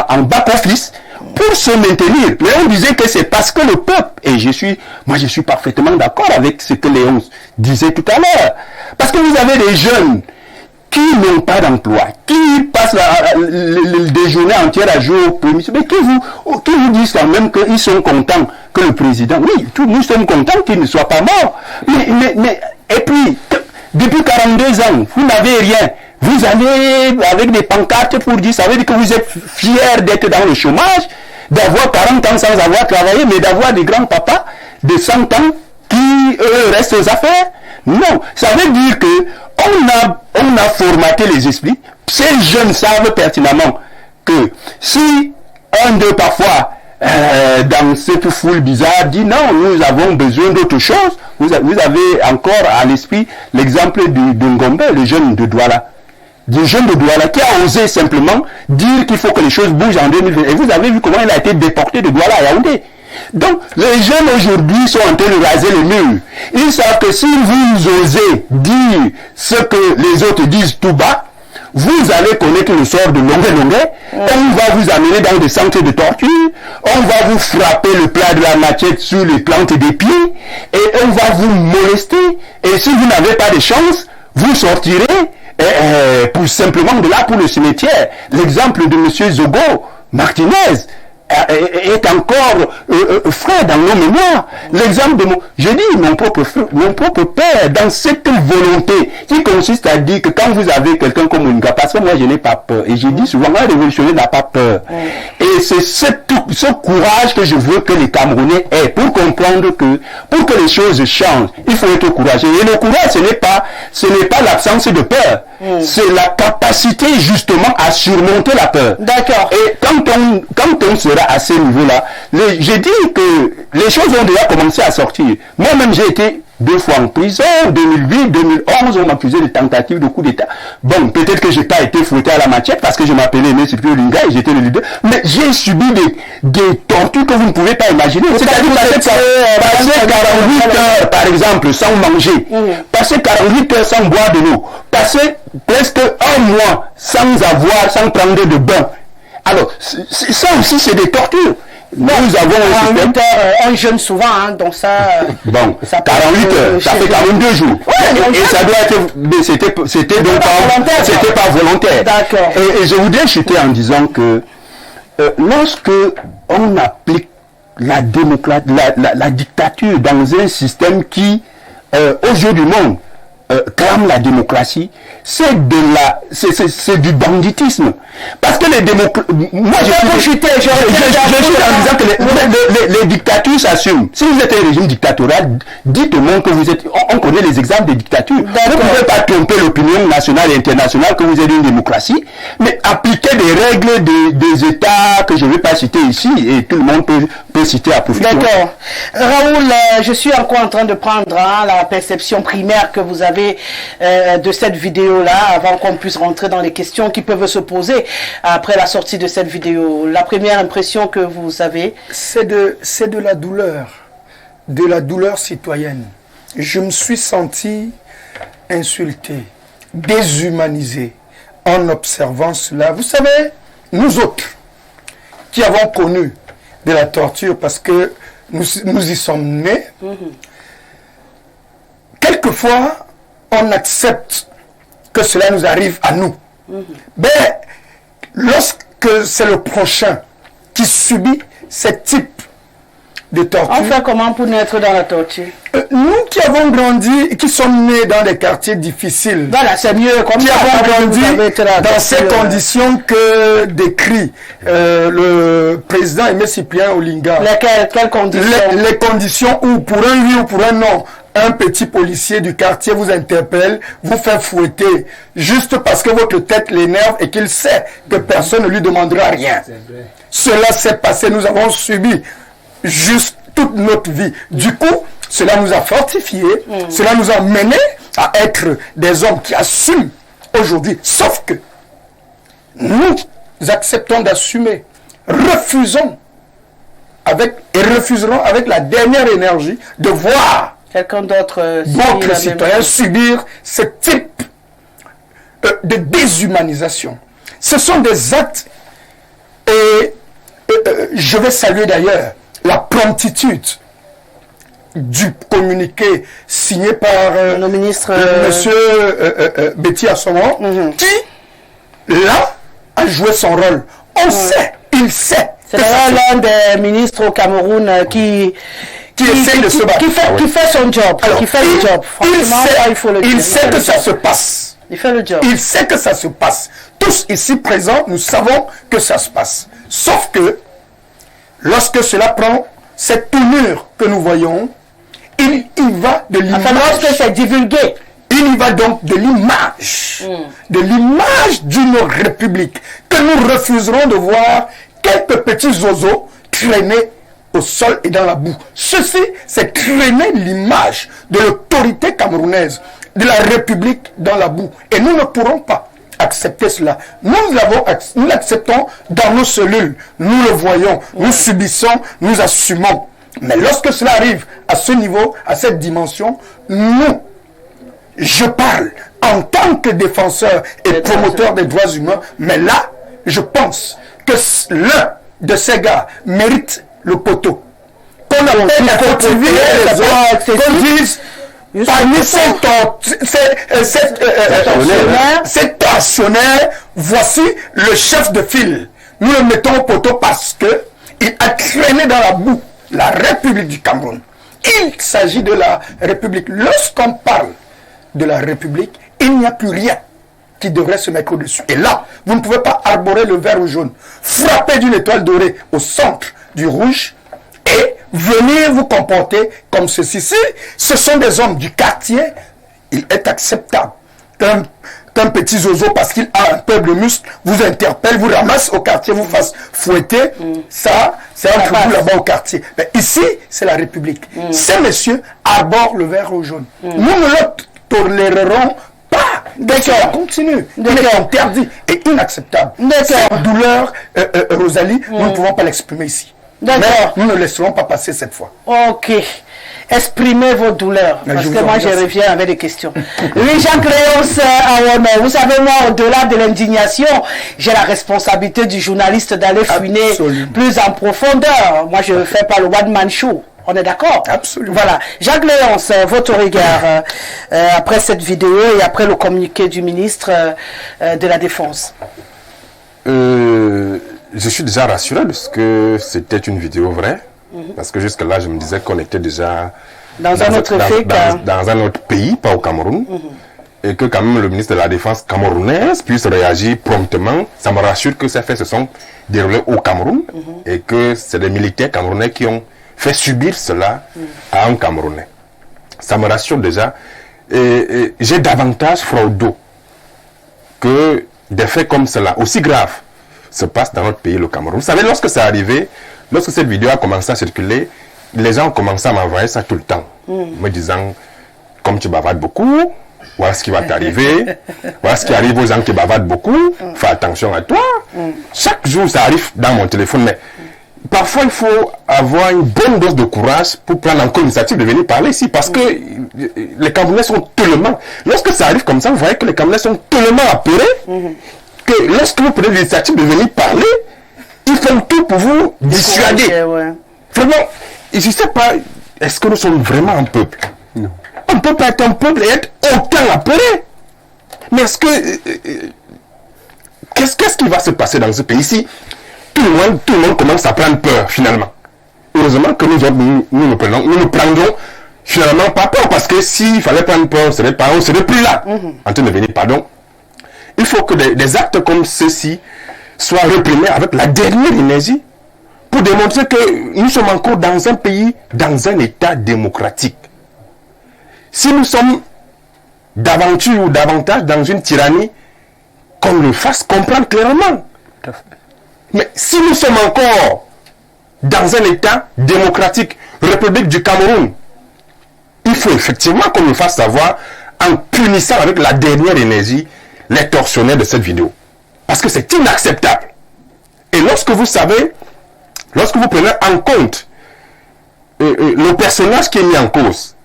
en back-office pour se maintenir. Mais on disait que c'est parce que le peuple, et je suis parfaitement d'accord avec ce que Léon disait tout à l'heure, parce que vous avez des jeunes qui n'ont pas d'emploi, qui passent des journées entières à jouer au premier, mais qui vous disent quand même qu'ils sont contents que le président, oui, nous sommes contents qu'il ne soit pas mort, mais et puis, depuis 42 ans, vous n'avez rien, vous allez avec des pancartes pour dire, ça veut dire que vous êtes fiers d'être dans le chômage, d'avoir 40 ans sans avoir travaillé, mais d'avoir des grands-papas de 100 ans qui restent aux affaires. Non, ça veut dire que on a formaté les esprits. Ces jeunes savent pertinemment que si un d'eux parfois dans cette foule bizarre dit non, nous avons besoin d'autre chose, vous avez encore à l'esprit l'exemple de Ngombe, le jeune de Douala. Du jeune de Douala qui a osé simplement dire qu'il faut que les choses bougent en 2020. Et vous avez vu comment il a été déporté de Douala à Yaoundé. Donc, les jeunes aujourd'hui sont en train de raser les murs. Ils savent que si vous osez dire ce que les autres disent tout bas, vous allez connaître le sort de Longue. On va vous amener dans des centres de torture, on va vous frapper le plat de la machette sur les plantes des pieds, et on va vous molester. Et si vous n'avez pas de chance, vous sortirez pour simplement de là pour le cimetière. L'exemple de M. Zogo Martinez est encore frais dans nos mémoires. L'exemple de mon propre père, dans cette volonté qui consiste à dire que quand vous avez quelqu'un comme Olinga, parce que moi je n'ai pas peur, et j'ai dit souvent, un révolutionnaire n'a pas peur. Et c'est ce courage que je veux que les Camerounais aient pour comprendre que, pour que les choses changent, il faut être courageux. Et le courage, ce n'est pas l'absence de peur. C'est la capacité justement à surmonter la peur. D'accord. Et quand on sera à ce niveau-là, j'ai dit que les choses ont déjà commencé à sortir. Moi-même, j'ai été 2 fois en prison, 2008, 2011, on m'accusait de tentative de coup d'État. Bon, peut-être que j'ai pas été fouetté à la machette parce que je m'appelais M. Olinga et j'étais le leader, mais j'ai subi des tortures que vous ne pouvez pas imaginer. C'est-à-dire passer 48 heures, par exemple, sans manger, passer 48 heures sans boire de l'eau, passer presque 1 mois sans prendre de bain. Alors, ça aussi, c'est des tortures. Nous avons 48 heures, on jeûne souvent, hein, donc ça... Bon, ça 48 heures, ça fait quand même 2 jours. Ouais, et ça doit être... Mais c'était donc pas volontaire. D'accord. Et je voudrais chuter en disant que lorsque on applique la dictature dans un système qui, aux yeux du monde, clame la démocratie, c'est du banditisme. Parce que les démocrates... Moi, je suis en disant que les dictatures s'assument. Si vous êtes un régime dictatorial, dites-moi que vous êtes... On connaît les exemples des dictatures. Vous ne pouvez pas tromper l'opinion nationale et internationale que vous êtes une démocratie, mais appliquer des règles des États que je ne vais pas citer ici, et tout le monde peut citer à profit. D'accord. Raoul, je suis encore en train de prendre la perception primaire que vous avez de cette vidéo-là, avant qu'on puisse rentrer dans les questions qui peuvent se poser après la sortie de cette vidéo. La première impression que vous avez, c'est de la douleur citoyenne. Je me suis senti insulté, déshumanisé en observant cela. Vous savez, nous autres qui avons connu de la torture parce que nous y sommes nés, quelquefois on accepte que cela nous arrive à nous. Mais lorsque c'est le prochain qui subit ce type de torture... On fait comment pour naître dans la torture? Nous qui avons grandi, qui sommes nés dans des quartiers difficiles, voilà, c'est mieux, comme qui avons grandi dans ces conditions que décrit le président Aimé Cyprien Olinga. Quelles conditions? Les conditions où, pour un oui ou pour un non, un petit policier du quartier vous interpelle, vous fait fouetter, juste parce que votre tête l'énerve et qu'il sait que personne ne lui demandera rien. Cela s'est passé, nous avons subi juste toute notre vie. Du coup, cela nous a fortifiés, cela nous a menés à être des hommes qui assument aujourd'hui. Sauf que nous acceptons d'assumer, refuserons avec la dernière énergie de voir quelqu'un d'autre d'autres citoyens subir ce type de déshumanisation. Ce sont des actes et je vais saluer d'ailleurs la promptitude du communiqué signé par le ministre monsieur Betty Assomo, qui là a joué son rôle. On sait, il sait. C'est l'un des ministres au Cameroun qui essaie de se battre. Qui fait son job. Alors, qui fait le job. Il sait que ça se passe. Il fait le job. Il sait que ça se passe. Tous ici présents, nous savons que ça se passe. Sauf que, lorsque cela prend cette tournure que nous voyons, il y va de l'image. Enfin, lorsque c'est divulgué. Il y va donc de l'image. De l'image d'une république que nous refuserons de voir quelques petits oiseaux traîner au sol et dans la boue. Ceci, c'est traîner l'image de l'autorité camerounaise, de la République dans la boue. Et nous ne pourrons pas accepter cela. Nous l'acceptons dans nos cellules. Nous le voyons, nous subissons, nous assumons. Mais lorsque cela arrive à ce niveau, à cette dimension, je parle en tant que défenseur et promoteur des droits humains, mais là, je pense que l'un de ces gars mérite le poteau. Qu'on appelle à cultiver les autres, qu'on dise parmi ces tortionnaires, voici le chef de file. Nous le mettons au poteau parce que il a traîné dans la boue la République du Cameroun. Il s'agit de la République. Lorsqu'on parle de la République, il n'y a plus rien qui devrait se mettre au-dessus. Et là, vous ne pouvez pas arborer le vert ou jaune, frapper d'une étoile dorée au centre du rouge et venir vous comporter comme ceci. Si ce sont des hommes du quartier, il est acceptable qu'un petit zozo, parce qu'il a un peuple de muscles, vous interpelle, vous ramasse au quartier, vous fasse fouetter, ça, c'est entre vous là-bas au quartier. Mais ici, c'est la République. Ces messieurs arborent le vert au jaune. Nous ne le tolérerons pas. Ça continue. Il est interdit et inacceptable. Cette douleur, Rosalie, nous ne pouvons pas l'exprimer ici. Mais nous ne laisserons pas passer cette fois. Ok. Exprimez vos douleurs, parce que moi je reviens avec des questions. Oui, Jacques Léonce, vous savez, moi, au-delà de l'indignation, j'ai la responsabilité du journaliste d'aller fouiner plus en profondeur. Moi, je ne fais pas le one-man show. On est d'accord? Absolument. Voilà. Jacques Léonce, votre regard après cette vidéo et après le communiqué du ministre de la Défense. Je suis déjà rassuré parce que c'était une vidéo vraie. Parce que jusque-là, je me disais qu'on était déjà dans un autre pays, pas au Cameroun. Et que quand même le ministre de la Défense camerounaise puisse réagir promptement. Ça me rassure que ces faits se sont déroulés au Cameroun. Et que c'est des militaires camerounais qui ont fait subir cela à un Camerounais. Ça me rassure déjà. Et j'ai davantage fraudo que des faits comme cela, aussi graves, se passent dans notre pays, le Cameroun. Vous savez, lorsque c'est arrivé, lorsque cette vidéo a commencé à circuler, les gens ont commencé à m'envoyer ça tout le temps, me disant, comme tu bavardes beaucoup, voilà ce qui va t'arriver, voilà ce qui arrive aux gens qui bavardent beaucoup, fais attention à toi. Chaque jour, ça arrive dans mon téléphone, mais parfois, il faut avoir une bonne dose de courage pour prendre encore l'initiative de venir parler ici, parce que les Camerounais sont tellement... Lorsque ça arrive comme ça, vous voyez que les Camerounais sont tellement apeurés que lorsque vous prenez l'initiative de venir parler, ils font tout pour vous dissuader. Vraiment, je ne sais pas, est-ce que nous sommes vraiment un peuple? Non. On ne peut pas être un peuple et être autant apeuré. Mais est-ce que... Qu'est-ce qui va se passer dans ce pays-ci? Tout le monde commence à prendre peur, finalement. Heureusement que nous ne prendrons finalement pas peur, parce que s'il fallait prendre peur, on ne serait plus là, en train de venir, pardon. Il faut que des actes comme ceux-ci soient réprimés avec la dernière énergie pour démontrer que nous sommes encore dans un pays, dans un état démocratique. Si nous sommes d'aventure ou davantage dans une tyrannie, qu'on le fasse comprendre clairement. Mais si nous sommes encore dans un état démocratique, République du Cameroun, il faut effectivement qu'on le fasse savoir en punissant avec la dernière énergie les tortionnaires de cette vidéo. Parce que c'est inacceptable. Et lorsque vous savez, lorsque vous prenez en compte le personnage qui est mis en cause,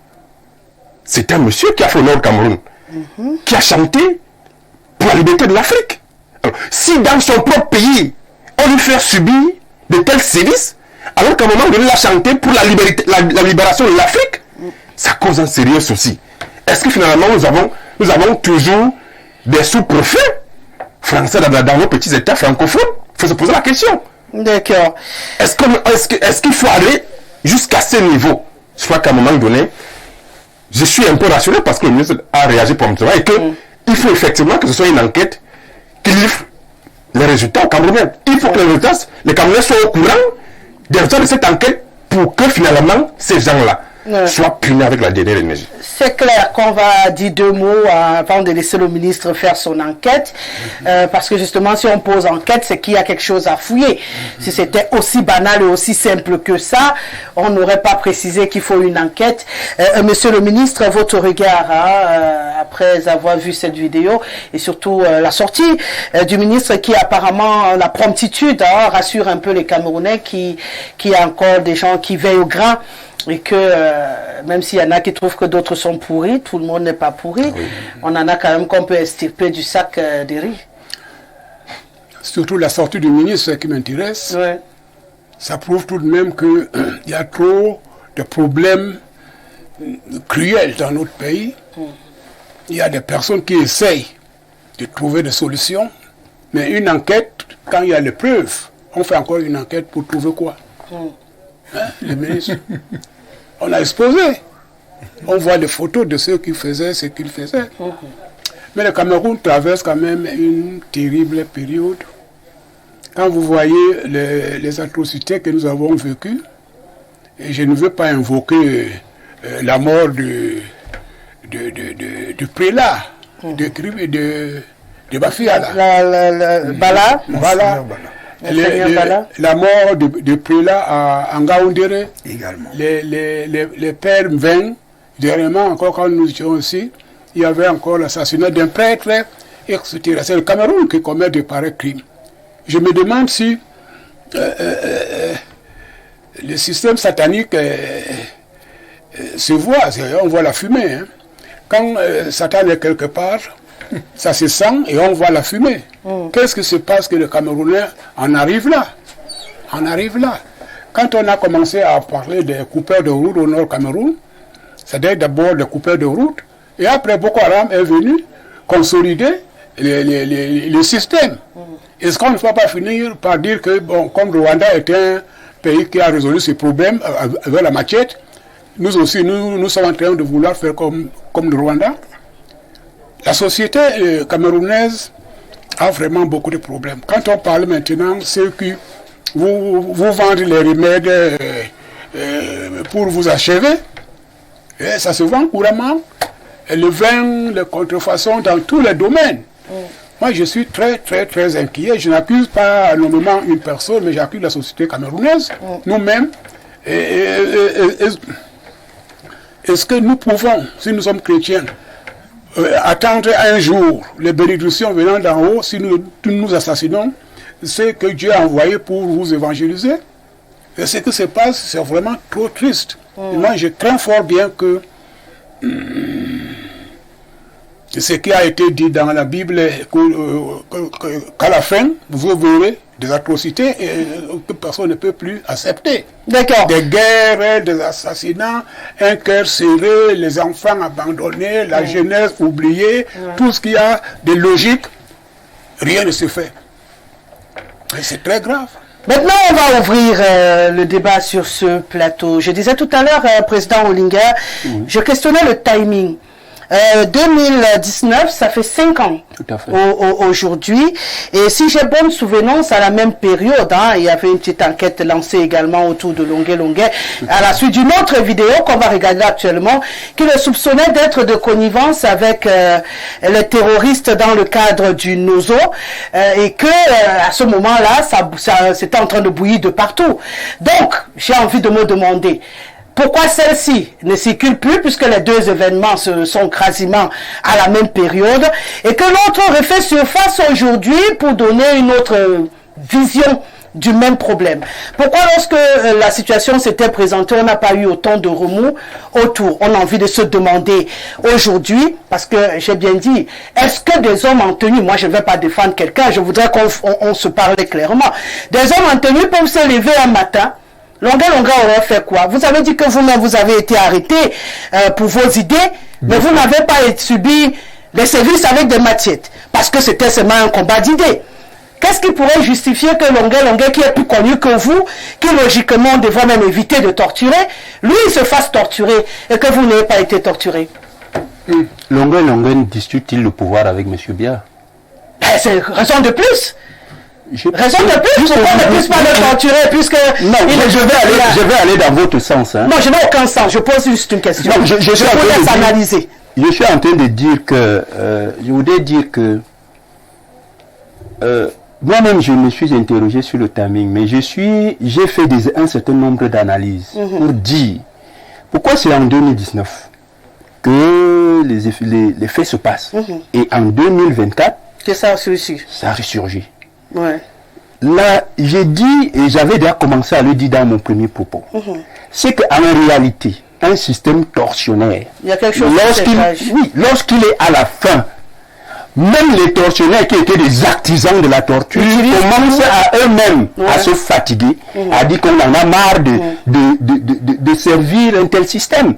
c'est un monsieur qui a fait honneur au Cameroun, qui a chanté pour la liberté de l'Afrique. Si dans son propre pays, on lui fait subir de tels sévices, alors qu'à un moment donné, il a chanté pour la libération de l'Afrique, ça cause un sérieux souci. Est-ce que finalement, nous avons toujours des sous-préfets français dans nos petits États francophones? Il faut se poser la question. D'accord. Est-ce qu'il faut aller jusqu'à ce niveau? Je crois qu'à un moment donné, je suis un peu rassuré parce que le ministre a réagi promptement et qu'il faut effectivement que ce soit une enquête qui livre les résultats aux Camerounais. Il faut que les Camerounais soient au courant des résultats de cette enquête pour que finalement ces gens-là soient punis avec la dernière énergie. C'est clair qu'on va dire deux mots avant de laisser le ministre faire son enquête, parce que justement, si on pose enquête, c'est qu'il y a quelque chose à fouiller. Si c'était aussi banal et aussi simple que ça, on n'aurait pas précisé qu'il faut une enquête. Monsieur le ministre, votre regard après avoir vu cette vidéo et surtout la sortie du ministre qui apparemment la promptitude rassure un peu les Camerounais qu'il y a encore des gens qui veillent au grain. Et que même s'il y en a qui trouvent que d'autres sont pourris, tout le monde n'est pas pourri. Oui. On en a quand même qu'on peut extirper du sac de riz. Surtout la sortie du ministre qui m'intéresse. Ouais. Ça prouve tout de même qu'il y a trop de problèmes cruels dans notre pays. Il y a des personnes qui essayent de trouver des solutions. Mais une enquête, quand il y a les preuves, on fait encore une enquête pour trouver quoi? Le ministre. On a exposé. On voit les photos de ceux qui faisaient ce qu'ils faisaient. Mais le Cameroun traverse quand même une terrible période. Quand vous voyez les atrocités que nous avons vécues, et je ne veux pas invoquer la mort du prélat de Bafiala. Bala. Voilà. La mort de prélat à Ngaoundéré. Également. Les pères 20, dernièrement, encore quand nous étions aussi, il y avait encore l'assassinat d'un prêtre, etc. C'est le Cameroun qui commet de pareils crimes. Je me demande si le système satanique se voit, on voit la fumée. Hein. Quand Satan est quelque part, ça se sent et on voit la fumée. Qu'est-ce qui se passe que le Camerounais en arrive là? Quand on a commencé à parler des coupeurs de route au nord Cameroun, c'est d'abord des coupeurs de route, et après Boko Haram est venu consolider le système. Est-ce qu'on ne va pas finir par dire que, bon, comme le Rwanda est un pays qui a résolu ses problèmes avec la machette, nous aussi, nous sommes en train de vouloir faire comme le Rwanda? La société camerounaise a vraiment beaucoup de problèmes. Quand on parle maintenant, ceux qui vous vendent les remèdes pour vous achever, et ça se vend couramment. Et le vin, les contrefaçons dans tous les domaines. Moi, je suis très, très, très inquiet. Je n'accuse pas nommément une personne, mais j'accuse la société camerounaise, nous-mêmes. Est-ce que nous pouvons, si nous sommes chrétiens, attendre un jour les bénédictions venant d'en haut, si nous assassinons, c'est que Dieu a envoyé pour vous évangéliser? Et ce qui se passe, c'est vraiment trop triste. Et moi, je crains fort bien que ce qui a été dit dans la Bible, qu'à la fin, vous verrez des atrocités que personne ne peut plus accepter. D'accord. Des guerres, des assassinats, un cœur serré, les enfants abandonnés, la jeunesse oubliée, tout ce qui a de logique, rien ne se fait. Et c'est très grave. Maintenant, on va ouvrir le débat sur ce plateau. Je disais tout à l'heure, Président Olinga, je questionnais le timing. 2019, ça fait 5 ans aujourd'hui. Et si j'ai bonne souvenance, à la même période, il y avait une petite enquête lancée également autour de Longuet, à la suite d'une autre vidéo qu'on va regarder actuellement, qui le soupçonnait d'être de connivence avec les terroristes dans le cadre du Nozo, et que à ce moment-là, ça c'était en train de bouillir de partout. Donc, j'ai envie de me demander, pourquoi celle-ci ne circule plus, puisque les deux événements sont quasiment à la même période, et que l'autre refait surface aujourd'hui pour donner une autre vision du même problème? Pourquoi lorsque la situation s'était présentée, on n'a pas eu autant de remous autour? On a envie de se demander aujourd'hui, parce que j'ai bien dit, est-ce que des hommes en tenue, moi je ne vais pas défendre quelqu'un, je voudrais qu'on se parle clairement, des hommes en tenue peuvent se lever un matin, Longa aurait fait quoi? Vous avez dit que vous-même vous avez été arrêté pour vos idées, mais vous n'avez pas subi des services avec des machettes, parce que c'était seulement un combat d'idées. Qu'est-ce qui pourrait justifier que Longa, qui est plus connu que vous, qui logiquement devrait même éviter de torturer, lui se fasse torturer et que vous n'ayez pas été torturé? Longa dispute-t-il le pouvoir avec M. Biya? C'est raison de plus. Raison de plus, pourquoi on ne puisse pas le torturer, puisque... Non, je vais aller dans votre sens. Hein. Non, je n'ai aucun sens, je pose juste une question. Non, je vous laisse analyser. Je suis en train de dire que... je voudrais dire que... moi-même, je me suis interrogé sur le timing, mais j'ai fait un certain nombre d'analyses pour dire pourquoi c'est en 2019 que les faits se passent. Et en 2024... que ça a ressurgi. Ça a ressurgi. Ouais. Là, j'ai dit, et j'avais déjà commencé à le dire dans mon premier propos, c'est qu'en réalité, un système tortionnaire, il y a quelque chose lorsqu'il est à la fin, même les tortionnaires qui étaient des artisans de la torture commencent à eux-mêmes à se fatiguer, à dire qu'on en a marre de servir un tel système.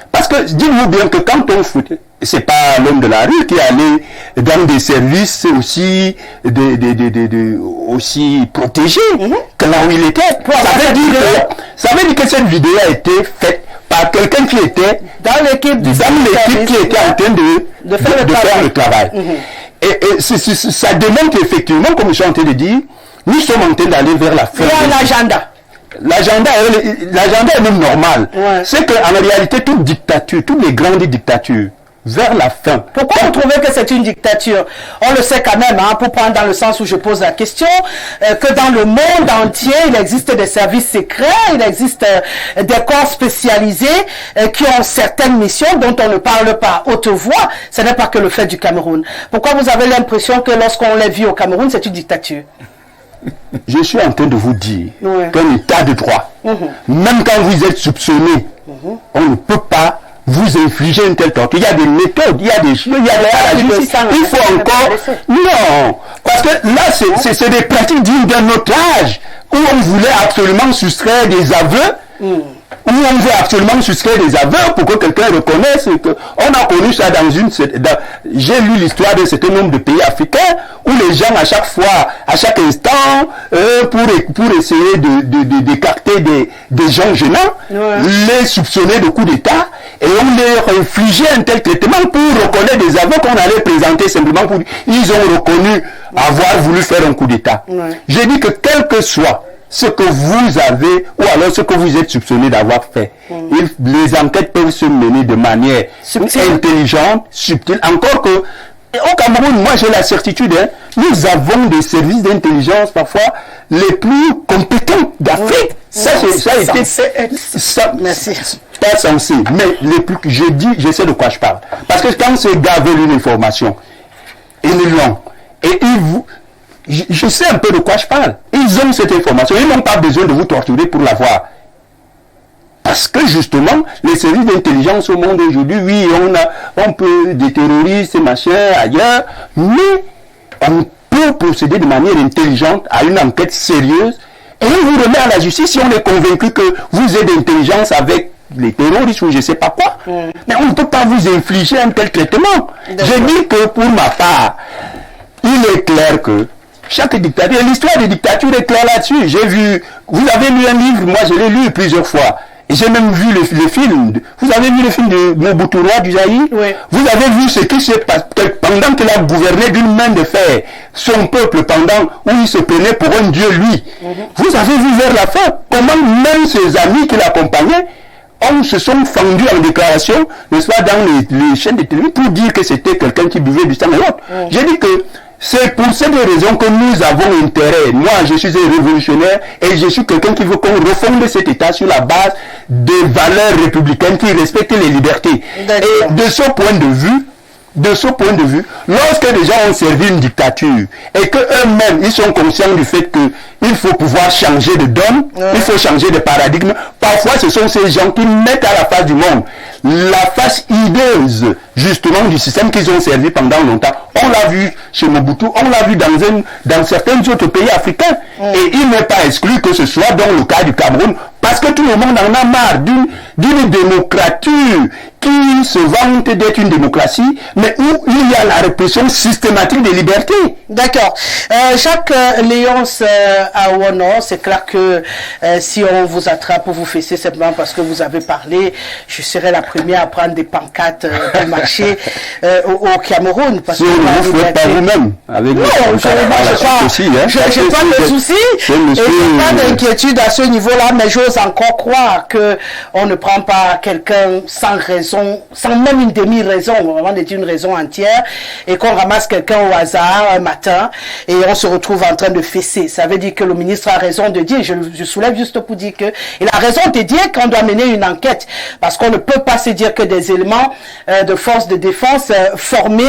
Parce que dites-vous bien que quand on foutait, c'est pas l'homme de la rue qui allait dans des services aussi aussi protégés que là où il était. Ça veut dire que cette vidéo a été faite par quelqu'un qui était dans l'équipe qui était en train de faire le travail. Et ça démontre effectivement, comme je suis en train de dire, nous sommes en train d'aller vers la fin. Il y a un agenda. L'agenda est même normal. C'est qu'en réalité, toute dictature, toutes les grandes dictatures vers la fin. Pourquoi vous trouvez que c'est une dictature? On le sait quand même, hein, pour prendre dans le sens où je pose la question, que dans le monde entier, il existe des services secrets, il existe des corps spécialisés qui ont certaines missions dont on ne parle pas haute voix. Ce n'est pas que le fait du Cameroun. Pourquoi vous avez l'impression que lorsqu'on les vit au Cameroun, c'est une dictature? Je suis en train de vous dire qu'un état de droit, même quand vous êtes soupçonné, on ne peut pas vous infliger une telle torture. Il y a des méthodes, il y a des choses, il y a la justice. Il faut encore... Non, parce que là, c'est des pratiques dignes d'un autre âge, où on voulait absolument soustraire des aveux, où on veut absolument soustraire des aveux pour que quelqu'un reconnaisse que... On a connu ça dans une... J'ai lu l'histoire d'un certain nombre de pays africains où les gens, à chaque fois, à chaque instant, pour essayer d'écarter des gens gênants, les soupçonner de coup d'État, et on leur infligeait un tel traitement pour reconnaître des aveux qu'on allait présenter simplement pour... Ils ont reconnu avoir voulu faire un coup d'État. J'ai dit que quel que soit ce que vous avez, ou alors ce que vous êtes soupçonné d'avoir fait, les enquêtes peuvent se mener de manière intelligente, subtile, encore que au Cameroun, moi j'ai la certitude, hein, nous avons des services d'intelligence parfois les plus compétents d'Afrique. Ça a été... Pas censé, mais les plus... Je sais de quoi je parle. Parce que quand ces gars veulent une information, ils l'ont. Et je sais un peu de quoi je parle. Ils ont cette information. Ils n'ont pas besoin de vous torturer pour l'avoir. Parce que justement, les services d'intelligence au monde aujourd'hui, oui, on peut des terroristes et machin ailleurs, mais on peut procéder de manière intelligente à une enquête sérieuse et on vous remet à la justice si on est convaincu que vous êtes d'intelligence avec les terroristes ou je ne sais pas quoi. Mais on ne peut pas vous infliger un tel traitement. Je dis que pour ma part, il est clair que chaque dictature, l'histoire des dictatures est claire là-dessus. J'ai vu, vous avez lu un livre, moi je l'ai lu plusieurs fois. Et j'ai même vu le film. Vous avez vu le film de Mobutu Roi du Zaïre? Vous avez vu ce qui s'est passé pendant qu'il a gouverné d'une main de fer son peuple, pendant où il se prenait pour un dieu lui. Vous avez vu vers la fin comment même ses amis qui l'accompagnaient se sont fendus en déclaration, n'est-ce pas, dans les chaînes de télévision pour dire que c'était quelqu'un qui buvait du sang et l'autre. J'ai dit que c'est pour cette raison que nous avons intérêt. Moi, je suis un révolutionnaire et je suis quelqu'un qui veut qu'on refonde cet État sur la base des valeurs républicaines qui respectent les libertés. Et de ce point de vue, lorsque les gens ont servi une dictature et qu'eux-mêmes, ils sont conscients du fait qu'il faut pouvoir changer de donne, il faut changer de paradigme, parfois ce sont ces gens qui mettent à la face du monde la face hideuse, justement, du système qu'ils ont servi pendant longtemps. On l'a vu chez Mobutu, on l'a vu dans certains autres pays africains. Et il n'est pas exclu que ce soit dans le cas du Cameroun, parce que tout le monde en a marre d'une démocrature qui se vante d'être une démocratie, mais où il y a la répression systématique des libertés. D'accord. Jacques Léonce à Ouono, c'est clair que si on vous attrape pour vous fesser simplement parce que vous avez parlé, je serai la première à prendre des pancartes pour marcher au Cameroun. Parce si on ne vous faites pas vous-même avec non, je n'ai pas de soucis et je n'ai pas d'inquiétude à ce niveau-là, mais j'ose encore croire qu'on ne prend pas quelqu'un sans raison, sans même une demi-raison, vraiment une raison entière, et qu'on ramasse quelqu'un au hasard un matin et on se retrouve en train de fesser. Ça veut dire que le ministre a raison de dire, je soulève juste pour dire qu'il a raison de dire qu'on doit mener une enquête, parce qu'on ne peut pas se dire que des éléments de force de défense formés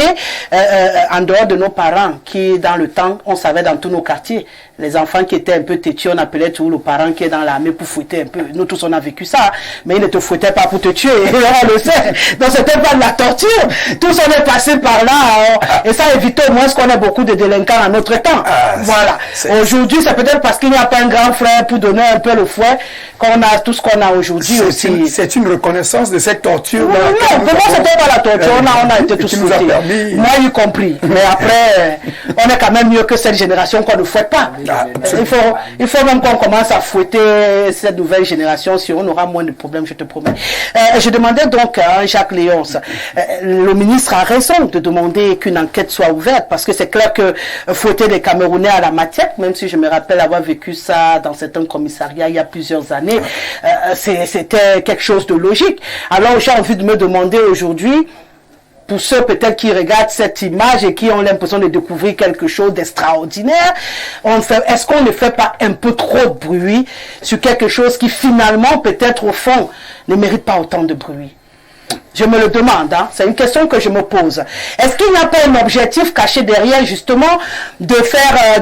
en dehors de nos parents, qui dans le temps, on savait dans tous nos quartiers, les enfants qui étaient un peu têtus, on appelait tout le parent qui est dans l'armée pour fouetter un peu. Nous tous on a vécu ça, mais il ne te fouettait pas pour te tuer, on le sait. Donc c'était pas de la torture, tous on est passé par là, et ça évitait au moins qu'on ait beaucoup de délinquants à notre temps. Voilà. Aujourd'hui c'est peut-être parce qu'il n'y a pas un grand frère pour donner un peu le fouet qu'on a tout ce qu'on a aujourd'hui aussi. C'est une reconnaissance de cette torture. Non, pour moi c'était pas la torture, on a été tous fouettés. Moi y compris. Mais après, on est quand même mieux que cette génération qu'on ne fouette pas. Il faut même qu'on commence à fouetter cette nouvelle génération, si on aura moins de problèmes, je te promets. Je demandais donc à Jacques Léonce, le ministre a raison de demander qu'une enquête soit ouverte, parce que c'est clair que fouetter des Camerounais à la matière, même si je me rappelle avoir vécu ça dans certains commissariats il y a plusieurs années, c'était quelque chose de logique. Alors j'ai envie de me demander aujourd'hui, pour ceux peut-être qui regardent cette image et qui ont l'impression de découvrir quelque chose d'extraordinaire, est-ce qu'on ne fait pas un peu trop de bruit sur quelque chose qui finalement peut-être au fond ne mérite pas autant de bruit? Je me le demande, hein? C'est une question que je me pose. Est-ce qu'il n'y a pas un objectif caché derrière justement de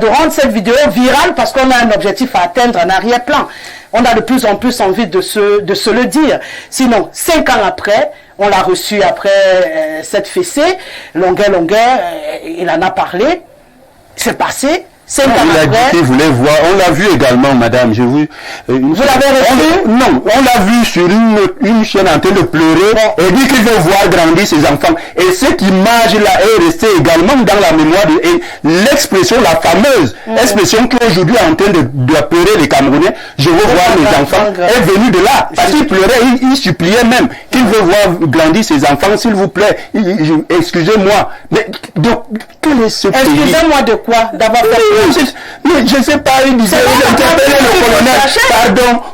rendre cette vidéo virale parce qu'on a un objectif à atteindre en arrière-plan? On a de plus en plus envie de se le dire. Sinon, 5 ans après, on l'a reçu après cette fessée, longueur, il en a parlé, c'est passé. Il a dit qu'il voulait voir, on l'a vu également, madame, j'ai vu. Vous l'avez reçu? Non, on l'a vu sur une chaîne en train de pleurer et dit qu'il veut voir grandir ses enfants. Et cette image-là est restée également dans la mémoire et l'expression, la fameuse expression qui aujourd'hui est en train de pleurer les Camerounais, je veux voir mes enfants, est venue de là. Parce qu'il pleurait, il suppliait même qu'il veut voir grandir ses enfants, s'il vous plaît. Excusez-moi. Mais donc, quel est ce pays? Excusez-moi de quoi? D'avoir fait je ne sais pas, il disait, il interpellait le colonel,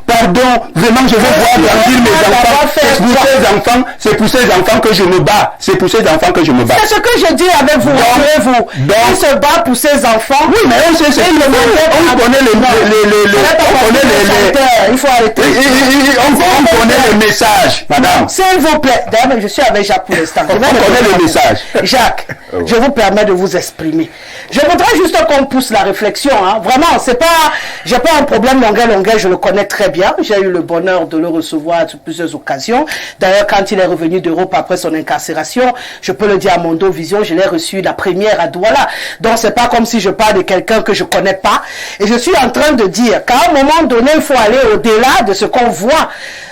pardon, vraiment je veux voir grandir mes enfants, c'est pour ces enfants que je me bats, c'est ce que je dis avec vous, il se bat pour ses enfants. Oui, mais on sait ce qu'il on connaît il faut arrêter. On connaît le message, madame. S'il vous plaît, d'ailleurs, je suis avec Jacques pour l'instant. On connaît le message. Jacques, je vous permets de vous exprimer. Je voudrais juste qu'on pousse la réflexion, hein. Vraiment, j'ai pas un problème longueur, je le connais très bien. J'ai eu le bonheur de le recevoir sur plusieurs occasions. D'ailleurs, quand il est revenu d'Europe après son incarcération, je peux le dire à Mondo Vision, je l'ai reçu la première à Douala. Donc, c'est pas comme si je parle de quelqu'un que je connais pas. Et je suis en train de dire qu'à un moment donné, il faut aller au-delà de ce qu'on voit.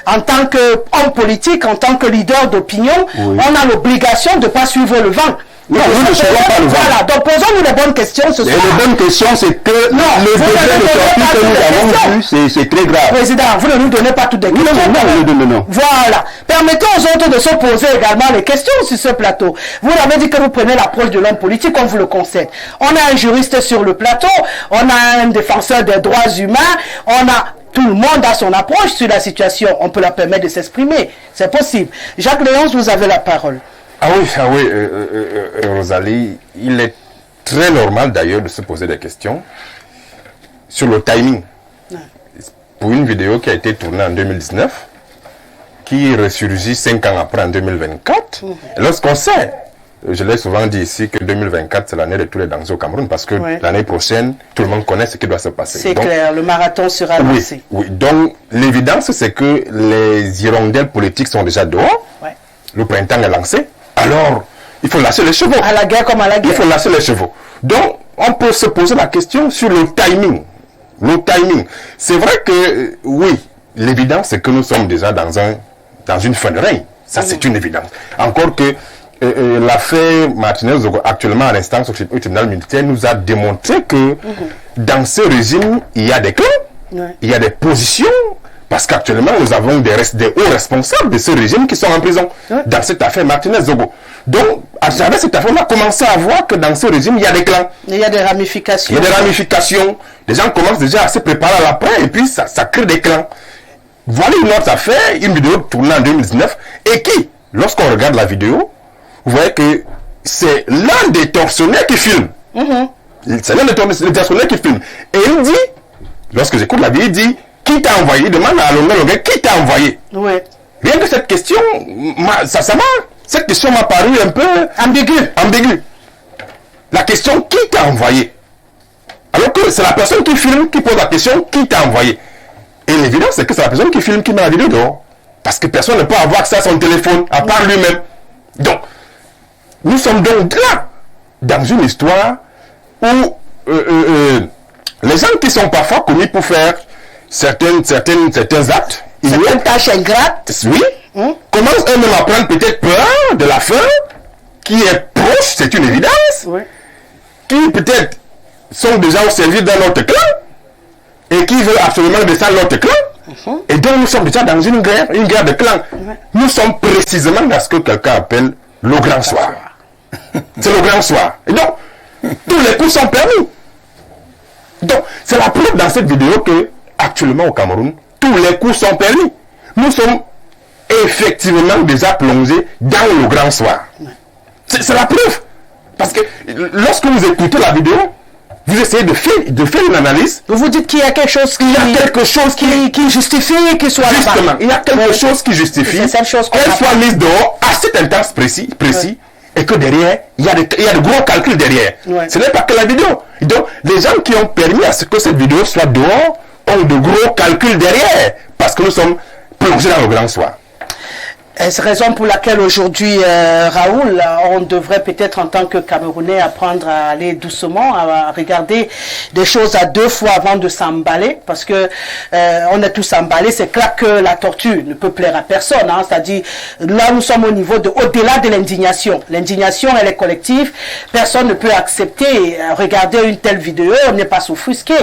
En tant qu'homme politique, en tant que leader d'opinion, on a l'obligation de ne pas suivre le vent. Non, nous ne suivons pas le vent. Voilà, donc posons-nous les bonnes questions ce soir. Et les bonnes questions, c'est que le degré de torture que nous avons vu, c'est très grave. Président, vous ne nous donnez pas toutes les questions. Non. Voilà. Permettez aux autres de se poser également les questions sur ce plateau. Vous l'avez dit que vous prenez l'approche de l'homme politique, on vous le concède. On a un juriste sur le plateau, on a un défenseur des droits humains, tout le monde a son approche sur la situation. On peut leur permettre de s'exprimer. C'est possible. Jacques Léonce, vous avez la parole. Ah oui, Rosalie, il est très normal d'ailleurs de se poser des questions sur le timing. Pour une vidéo qui a été tournée en 2019, qui ressurgit 5 ans après en 2024, lorsqu'on sait, je l'ai souvent dit ici, que 2024 c'est l'année de tous les dangers au Cameroun, parce que l'année prochaine, tout le monde connaît ce qui doit se passer. C'est clair, le marathon sera lancé. Oui, donc l'évidence c'est que les hirondelles politiques sont déjà dehors, le printemps est lancé. Alors, il faut lâcher les chevaux. À la guerre comme à la guerre. Il faut lâcher les chevaux. Donc, on peut se poser la question sur le timing. Le timing. C'est vrai que, oui, l'évidence, c'est que nous sommes déjà dans une fin de règne. Ça, c'est une évidence. Encore que l'affaire Martinez-Zogo, actuellement à l'instance au tribunal militaire, nous a démontré que dans ce régime, il y a des clans, il y a des positions. Parce qu'actuellement, nous avons des hauts responsables de ce régime qui sont en prison dans cette affaire Martinez-Zogo. Donc, à travers cette affaire, on a commencé à voir que dans ce régime, il y a des clans. Il y a des ramifications. Il y a des ramifications. Les gens commencent déjà à se préparer à l'après et puis ça crée des clans. Voilà une autre affaire, une vidéo tournée en 2019 et qui, lorsqu'on regarde la vidéo, vous voyez que c'est l'un des tortionnaires qui filme. C'est l'un des tortionnaires qui filme. Et il dit, lorsque j'écoute la vidéo, il dit, qui t'a envoyé? Il demande à Longueur, qui t'a envoyé? Rien que cette question, cette question m'a paru un peu ambiguë. La question, qui t'a envoyé? Alors que c'est la personne qui filme qui pose la question, qui t'a envoyé? Et l'évidence, c'est que c'est la personne qui filme qui met la vidéo dehors. Parce que personne ne peut avoir accès à son téléphone, à part lui-même. Donc, nous sommes donc là, dans une histoire où les gens qui sont parfois commis pour faire certains actes, certaines tâches ingrates, commencent eux-mêmes à prendre peut-être peur de la fin, qui est proche, c'est une évidence, qui peut-être sont déjà au service d'un autre clan, et qui veulent absolument descendre l'autre clan, et donc nous sommes déjà dans une guerre de clans. Nous sommes précisément dans ce que quelqu'un appelle le grand soir. C'est le grand soir. Et donc, tous les coups sont permis. Donc, c'est la preuve dans cette vidéo que, actuellement au Cameroun, tous les coups sont permis. Nous sommes effectivement déjà plongés dans le grand soir. C'est la preuve. Parce que lorsque vous écoutez la vidéo, vous essayez de faire une analyse. Vous vous dites qu'il y a quelque chose qui justifie qu'il soit là-bas. Justement, il y a quelque chose qui justifie qu'elle soit mise dehors à cet instant précis et que derrière, il y a de gros calculs derrière. Ce n'est pas que la vidéo. Donc, les gens qui ont permis à ce que cette vidéo soit dehors ont de gros calculs derrière parce que nous sommes plongés dans le grand soir. C'est la raison pour laquelle aujourd'hui, Raoul, on devrait peut-être en tant que Camerounais apprendre à aller doucement, à regarder des choses à deux fois avant de s'emballer, parce que on est tous emballés. C'est clair que la torture ne peut plaire à personne. Hein, c'est-à-dire, là, nous sommes au niveau au-delà de l'indignation. L'indignation, elle est collective. Personne ne peut accepter, regarder une telle vidéo, on n'est pas s'offusqué.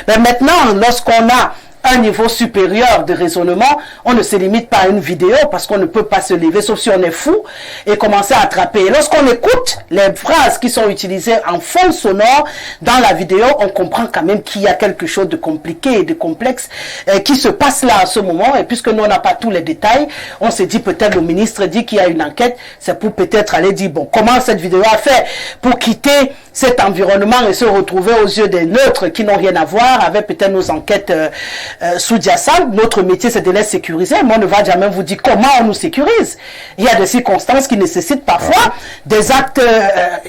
Mais maintenant, lorsqu'on a un niveau supérieur de raisonnement, on ne se limite pas à une vidéo parce qu'on ne peut pas se lever, sauf si on est fou, et commencer à attraper. Et lorsqu'on écoute les phrases qui sont utilisées en fond sonore dans la vidéo, on comprend quand même qu'il y a quelque chose de compliqué et de complexe qui se passe là à ce moment. Et puisque nous, on n'a pas tous les détails, on se dit peut-être, le ministre dit qu'il y a une enquête, c'est pour peut-être aller dire, bon, comment cette vidéo a fait pour quitter cet environnement et se retrouver aux yeux des neutres qui n'ont rien à voir avec peut-être nos enquêtes sous-jacentes. Notre métier, c'est de les sécuriser, mais on ne va jamais vous dire comment on nous sécurise. Il y a des circonstances qui nécessitent parfois des actes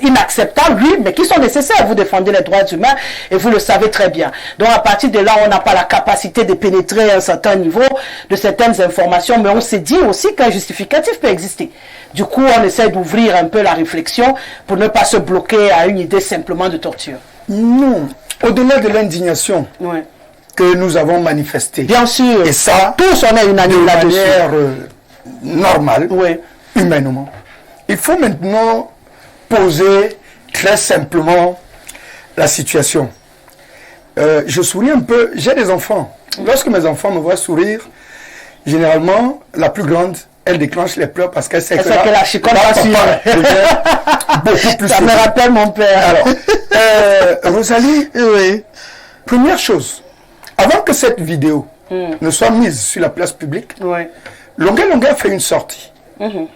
inacceptables, oui, mais qui sont nécessaires. Vous défendez les droits humains et vous le savez très bien. Donc à partir de là, on n'a pas la capacité de pénétrer à un certain niveau de certaines informations, mais on s'est dit aussi qu'un justificatif peut exister. Du coup, on essaie d'ouvrir un peu la réflexion pour ne pas se bloquer à une idée simplement de torture. Non, au-delà de l'indignation que nous avons manifestée. Bien sûr. Et ça, tous on est unanimes là-dessus. De manière normale, humainement. Il faut maintenant poser très simplement la situation. Je souris un peu, j'ai des enfants. Lorsque mes enfants me voient sourire, généralement, la plus grande, elle déclenche les pleurs parce qu'elle sait que la chicotte va suivre. Beaucoup plus. Ça me rappelle mon père. Alors, Rosalie, première chose, avant que cette vidéo ne soit mise sur la place publique, Longuet a fait une sortie. Il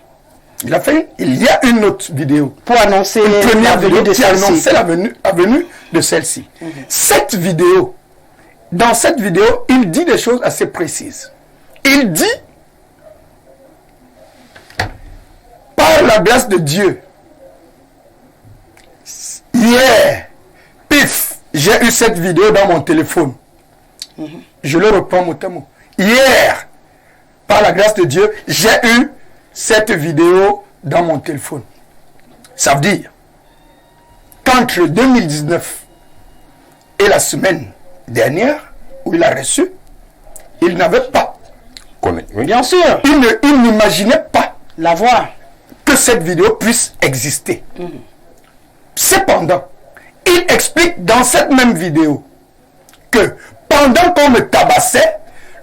y a une autre vidéo pour annoncer une première vidéo qui annonçait la venue de celle-ci. Cette vidéo, dans cette vidéo, il dit des choses assez précises. Il dit, par la grâce de Dieu, hier, pif, j'ai eu cette vidéo dans mon téléphone. Je le reprends mot à mot. Hier, par la grâce de Dieu, j'ai eu cette vidéo dans mon téléphone. Ça veut dire qu'entre 2019 et la semaine dernière, où il a reçu, il n'avait pas. Bien sûr. Il n'imaginait pas la voir. Que cette vidéo puisse exister. Cependant, il explique dans cette même vidéo que pendant qu'on me tabassait,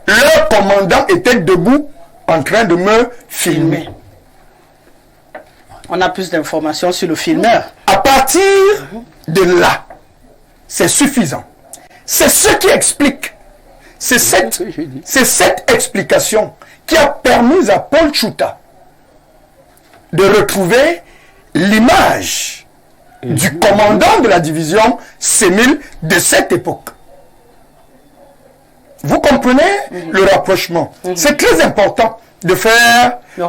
leur commandant était debout en train de me filmer. On a plus d'informations sur le filmeur. À partir de là, c'est suffisant. C'est ce qui explique. C'est cette explication qui a permis à Paul Chouta de retrouver l'image du commandant de la division C1000 de cette époque. Vous comprenez le rapprochement. C'est très important de faire des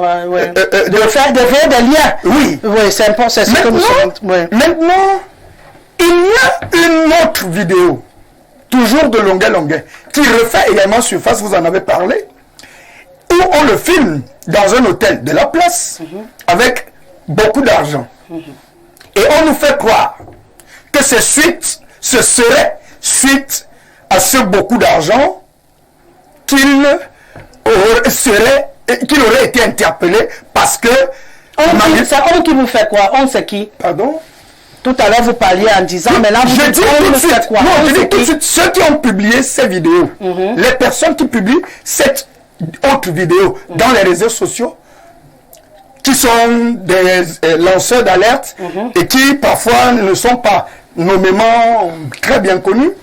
liens. Oui, c'est important. Maintenant, il y a une autre vidéo, toujours de Longuet, qui refait également surface, vous en avez parlé, où on le filme dans un hôtel de la place avec beaucoup d'argent. Et on nous fait croire que ce serait suite à ce beaucoup d'argent qu'il aurait été interpellé parce que... On qui vous fait quoi? On sait qui? Pardon? Tout à l'heure, vous parliez en disant, mais là, vous dites tout de suite. Non, je dis tout de suite, ceux qui ont publié ces vidéos, les personnes qui publient cette autre vidéo dans les réseaux sociaux, qui sont des lanceurs d'alerte et qui parfois ne sont pas nommément très bien connus,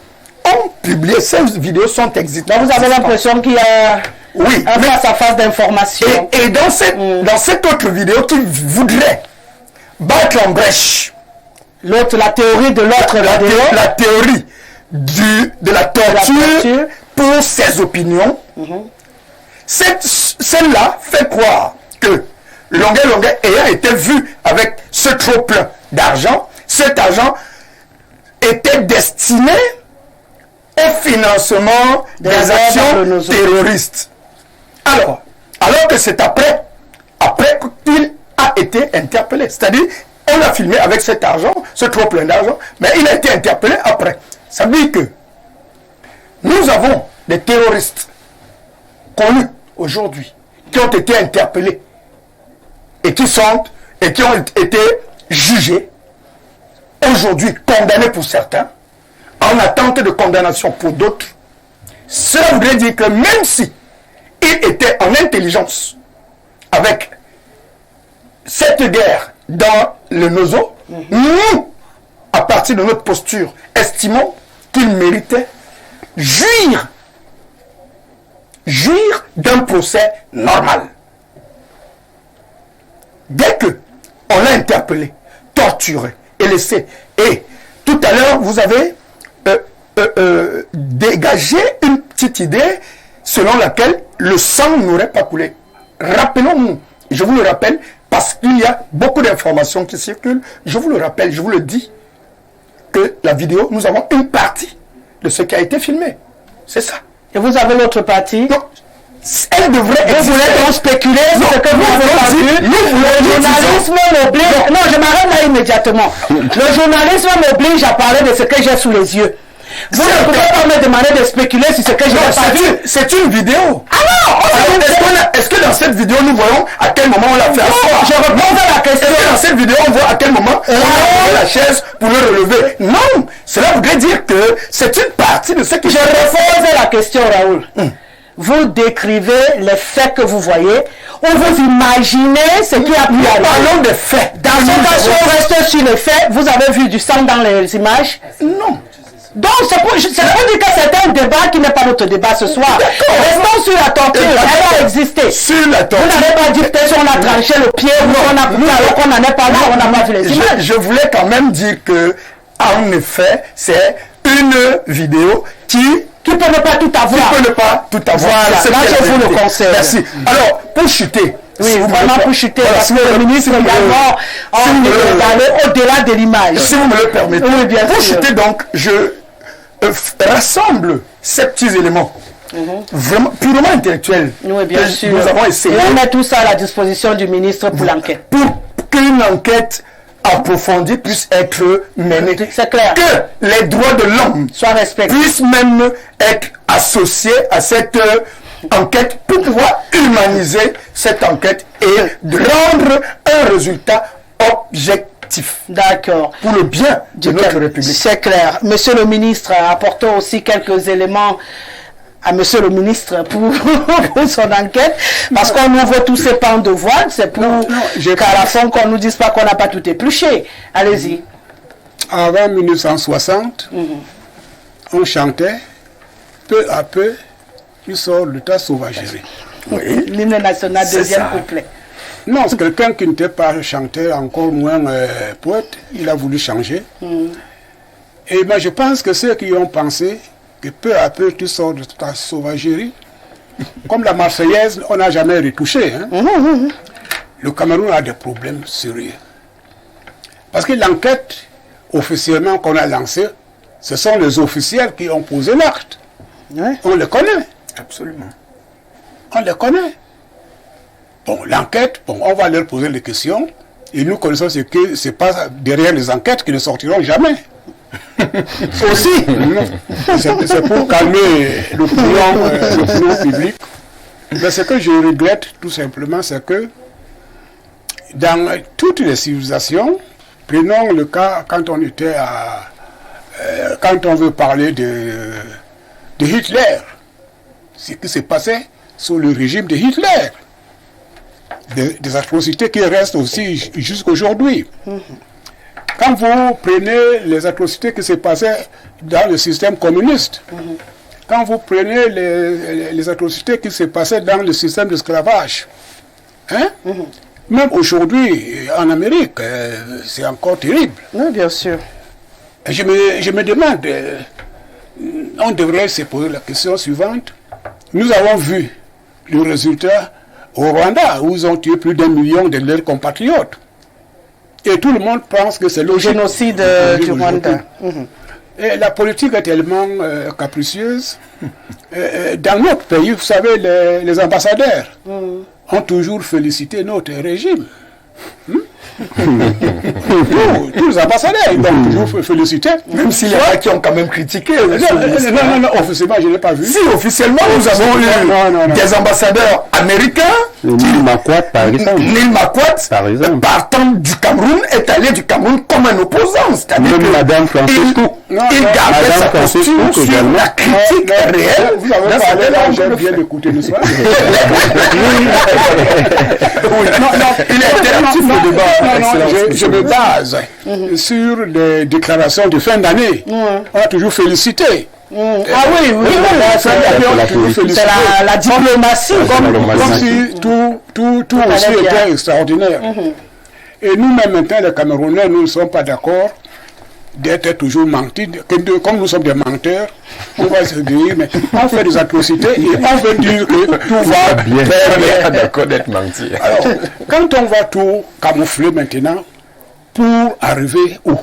ont publié ces vidéos, sont existantes. Donc vous avez l'impression qu'il y a un face-à-face d'informations. Et dans cette autre vidéo qui voudrait battre en brèche. L'autre, la théorie de l'autre, La théorie de la torture pour ses opinions. Celle-là fait croire que Longuet ayant été vu avec ce trop-plein d'argent, cet argent était destiné au financement des actions terroristes. Alors que c'est après qu'il a été interpellé. C'est-à-dire, on l'a filmé avec cet argent, ce trop-plein d'argent, mais il a été interpellé après. Ça veut dire que nous avons des terroristes connus aujourd'hui qui ont été interpellés et qui ont été jugés, aujourd'hui condamnés pour certains, en attente de condamnation pour d'autres. Cela voudrait dire que même si il était en intelligence avec cette guerre dans le Nozo, nous, à partir de notre posture, estimons qu'il méritait jouir d'un procès normal. Dès que on l'a interpellé, torturé et laissé, et tout à l'heure vous avez dégagé une petite idée selon laquelle le sang n'aurait pas coulé. Rappelons-nous, je vous le rappelle, parce qu'il y a beaucoup d'informations qui circulent, je vous le rappelle, je vous le dis, que la vidéo, nous avons une partie de ce qui a été filmé. C'est ça. Et vous avez l'autre partie? Non. Elle devrait vous voulez donc spéculer sur ce que vous avez vu. Le journalisme m'oblige. Non, je m'arrête là immédiatement. Le journalisme m'oblige à parler de ce que j'ai sous les yeux. Vous ne pouvez pas me demander de spéculer sur ce que je n'ai pas vu. C'est une vidéo. Ah non! Est-ce que dans cette vidéo, nous voyons à quel moment on l'a fait asseoir? Je réponds à la question. Est-ce que dans cette vidéo, on voit à quel moment on a levé la chaise pour le relever? Non! Cela voudrait dire que c'est une partie de ce que je repose la question, Raoul. Vous décrivez les faits que vous voyez, ou vous imaginez ce qui a pu arriver. Parlons des faits. Dans ce cas, si on reste sur les faits, vous avez vu du sang dans les images? Non. Donc, c'est pour dire que c'est un débat qui n'est pas notre débat ce soir. Restons sur la torture. Elle a existé. Sur la torture. Vous n'avez pas dit peut-être on a tranché le pied, ou on a coupé alors qu'on n'en est pas là, on n'a pas vu les images. Je voulais quand même dire que, en effet, c'est une vidéo qui peut ne pas tout avoir. Qui peut ne pas tout avoir. Voilà, là je vous le conseille. Merci. Alors, pour chuter. Oui, vraiment pour chuter, parce que le ministre également d'aller au-delà de l'image. Si vous me le permettez. Oui, bien pour chuter, donc, je rassemble ces petits éléments. Vraiment, purement intellectuels. Oui, bien sûr. Nous avons essayé. Et on met tout ça à la disposition du ministre pour l'enquête. Pour qu'une enquête approfondie puisse être menée. C'est clair. Que les droits de l'homme soient respectés. Puissent même être associés à cette enquête pour pouvoir humaniser cette enquête et de rendre un résultat objectif. D'accord. Pour le bien de notre République. C'est clair. Monsieur le ministre, apportons aussi quelques éléments à monsieur le ministre pour son enquête, parce qu'on ouvre tous ces pans de voile, c'est pour qu'à la fin qu'on ne nous dise pas qu'on n'a pas tout épluché. Allez-y. Avant 1960, on chantait, peu à peu, il sort de ta sauvagerie. Oui. L'hymne national, deuxième couplet. Non, c'est quelqu'un qui n'était pas chanteur, encore moins poète, il a voulu changer. Et ben, je pense que ceux qui ont pensé que peu à peu tu sors de ta sauvagerie, comme la Marseillaise, on n'a jamais retouché. Hein. Le Cameroun a des problèmes sérieux. Parce que l'enquête, officiellement, qu'on a lancée, ce sont les officiels qui ont posé l'acte. Ouais. On les connaît. Absolument. On les connaît. Bon, l'enquête, bon, on va leur poser des questions, et nous connaissons ce que c'est pas derrière les enquêtes qui ne sortiront jamais. Aussi, c'est pour calmer l'opinion publique. Mais ce que je regrette tout simplement, c'est que dans toutes les civilisations, prenons le cas quand on était à... quand on veut parler de Hitler, ce qui s'est passé sous le régime de Hitler, des atrocités qui restent aussi jusqu'aujourd'hui. Quand vous prenez les atrocités qui se passaient dans le système communiste, quand vous prenez les atrocités qui se passaient dans le système d'esclavage, hein? Même aujourd'hui, en Amérique, c'est encore terrible. Oui, bien sûr. Et je me demande, on devrait se poser la question suivante. Nous avons vu le résultat au Rwanda, où ils ont tué plus d'1 million de leurs compatriotes. Et tout le monde pense que c'est le génocide du Rwanda. Et la politique est tellement capricieuse. Dans notre pays, vous savez, les ambassadeurs ont toujours félicité notre régime. Tous les ambassadeurs, ils ont toujours félicité. Même s'il y en a qui ont quand même critiqué. Non, officiellement, je ne l'ai pas vu. Si, officiellement, nous avons eu des ambassadeurs américains. Neil Makwat, par exemple. Neil Makwat, partant du Cameroun, est allé du Cameroun comme un opposant. C'est-à-dire que Madame Francesco. Il gardait sa posture sur la critique réelle. Vous avez parlé là, j'aime bien l'écouter le soir. Il est interactif le débat. Je me base sur les déclarations de fin d'année. On a toujours félicité. Ah oui, c'est la diplomatie. Comme si tout aussi était extraordinaire. Et nous-mêmes, maintenant, les Camerounais, nous ne sommes pas d'accord d'être toujours menti. Comme nous sommes des menteurs, on va se dire, mais on fait des atrocités et on veut dire que tout va bien. D'accord d'être menti. Alors, quand on va tout camoufler maintenant, pour arriver où?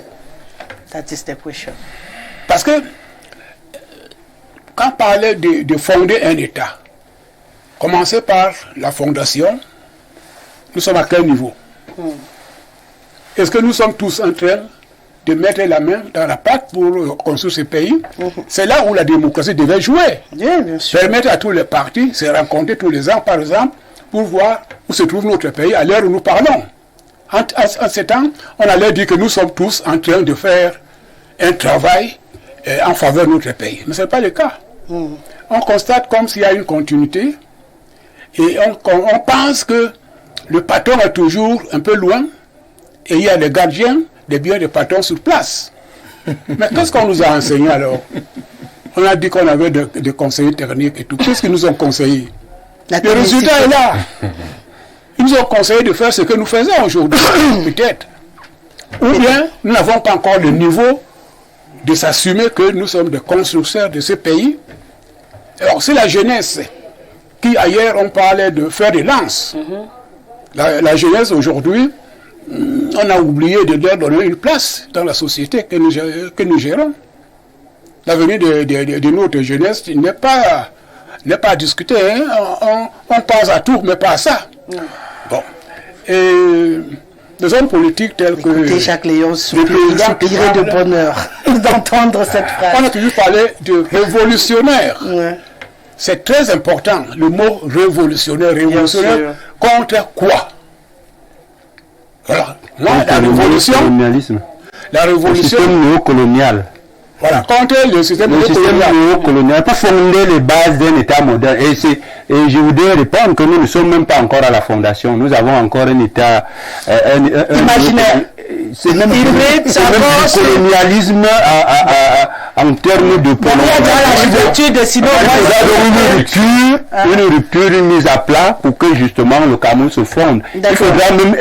That is the question. Parce que, quand on parlait de fonder un État, commencer par la fondation, nous sommes à quel niveau? Est-ce que nous sommes tous en train de mettre la main dans la pâte pour construire ce pays? C'est là où la démocratie devait jouer. Bien sûr. Permettre à tous les partis de se rencontrer tous les ans, par exemple, pour voir où se trouve notre pays à l'heure où nous parlons. En ce temps, on allait dire que nous sommes tous en train de faire un travail en faveur de notre pays. Mais ce n'est pas le cas. On constate comme s'il y a une continuité et on pense que le patron est toujours un peu loin et il y a les gardiens des biens des patrons sur place. Mais qu'est-ce qu'on nous a enseigné alors? On a dit qu'on avait des conseillers techniques et tout. Qu'est-ce qu'ils nous ont conseillé? Le résultat est là. Ils nous ont conseillé de faire ce que nous faisons aujourd'hui, peut-être. Ou bien, nous n'avons pas encore le niveau de s'assumer que nous sommes des constructeurs de ce pays. Alors, c'est la jeunesse qui, ailleurs, on parlait de faire des lances. La jeunesse, aujourd'hui, on a oublié de leur donner une place dans la société que nous gérons. L'avenir de notre jeunesse n'est pas à discuter. Hein. On pense à tout, mais pas à ça. Bon. Et les hommes politiques tels que... Jacques Léon soupirait de bonheur d'entendre cette phrase. On a toujours parlé de révolutionnaire. C'est très important, le mot révolutionnaire. Révolutionnaire contre quoi? Alors, moi, la révolution... Le système néocolonial. Voilà, contre le système néocolonial pour fonder les bases d'un État moderne. Et je voudrais répondre que nous ne sommes même pas encore à la fondation. Nous avons encore un État imaginaire. C'est même du colonialisme en termes de une rupture, une mise à plat pour que justement le Cameroun se fonde. Il faudra même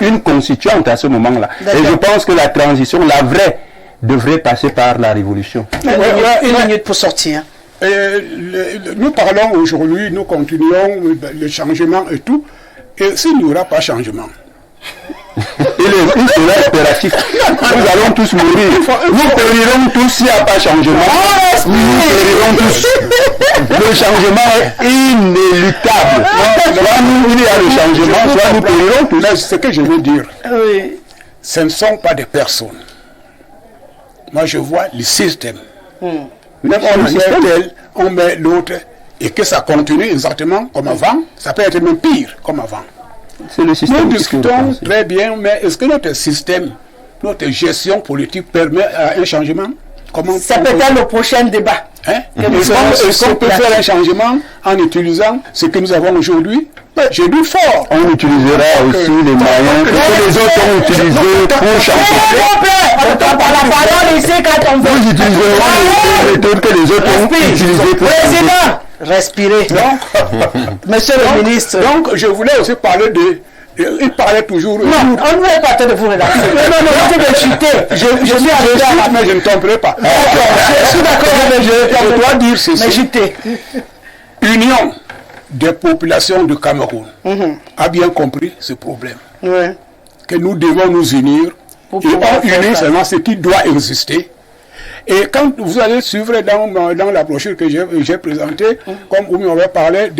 une constituante à ce moment-là. Et je pense que la transition, la vraie, devrait passer par la révolution. Une minute pour sortir. Nous parlons aujourd'hui, nous continuons le changement et tout. Et s'il n'y aura pas changement, il sera impératif. Nous allons tous mourir. Nous périrons tous s'il n'y a pas changement. Nous périrons tous. Le changement est inéluctable. Soit il y a le changement, soit nous périrons tous. Là, ce que je veux dire, ce ne sont pas des personnes. Moi, je vois le système. Même on met l'autre et que ça continue exactement comme avant. Ça peut être même pire comme avant. Nous discutons très bien, mais est-ce que notre système, notre gestion politique permet un changement? C'est peut-être le prochain débat. Est-ce qu'on peut faire un changement en utilisant ce que nous avons aujourd'hui? J'ai dit fort. On utilisera aussi les moyens que les autres ont utilisés pour changer. Nous utiliserons les méthodes que les autres ont utilisées pour changer. Respirez. Monsieur le ministre. Donc, je voulais aussi parler Il parlait toujours... Non, on ne voulait pas de vous relaxer. Non, je vais chuter. Je suis mais je ne tomberai pas. Je suis d'accord, je dois dire ceci. Mais chuter. Union des populations du Cameroun a bien compris ce problème. Oui. Que nous devons nous unir. Et on unit seulement ce qui doit exister. Et quand vous allez suivre dans la brochure que j'ai présentée, comme vous m'avez parlé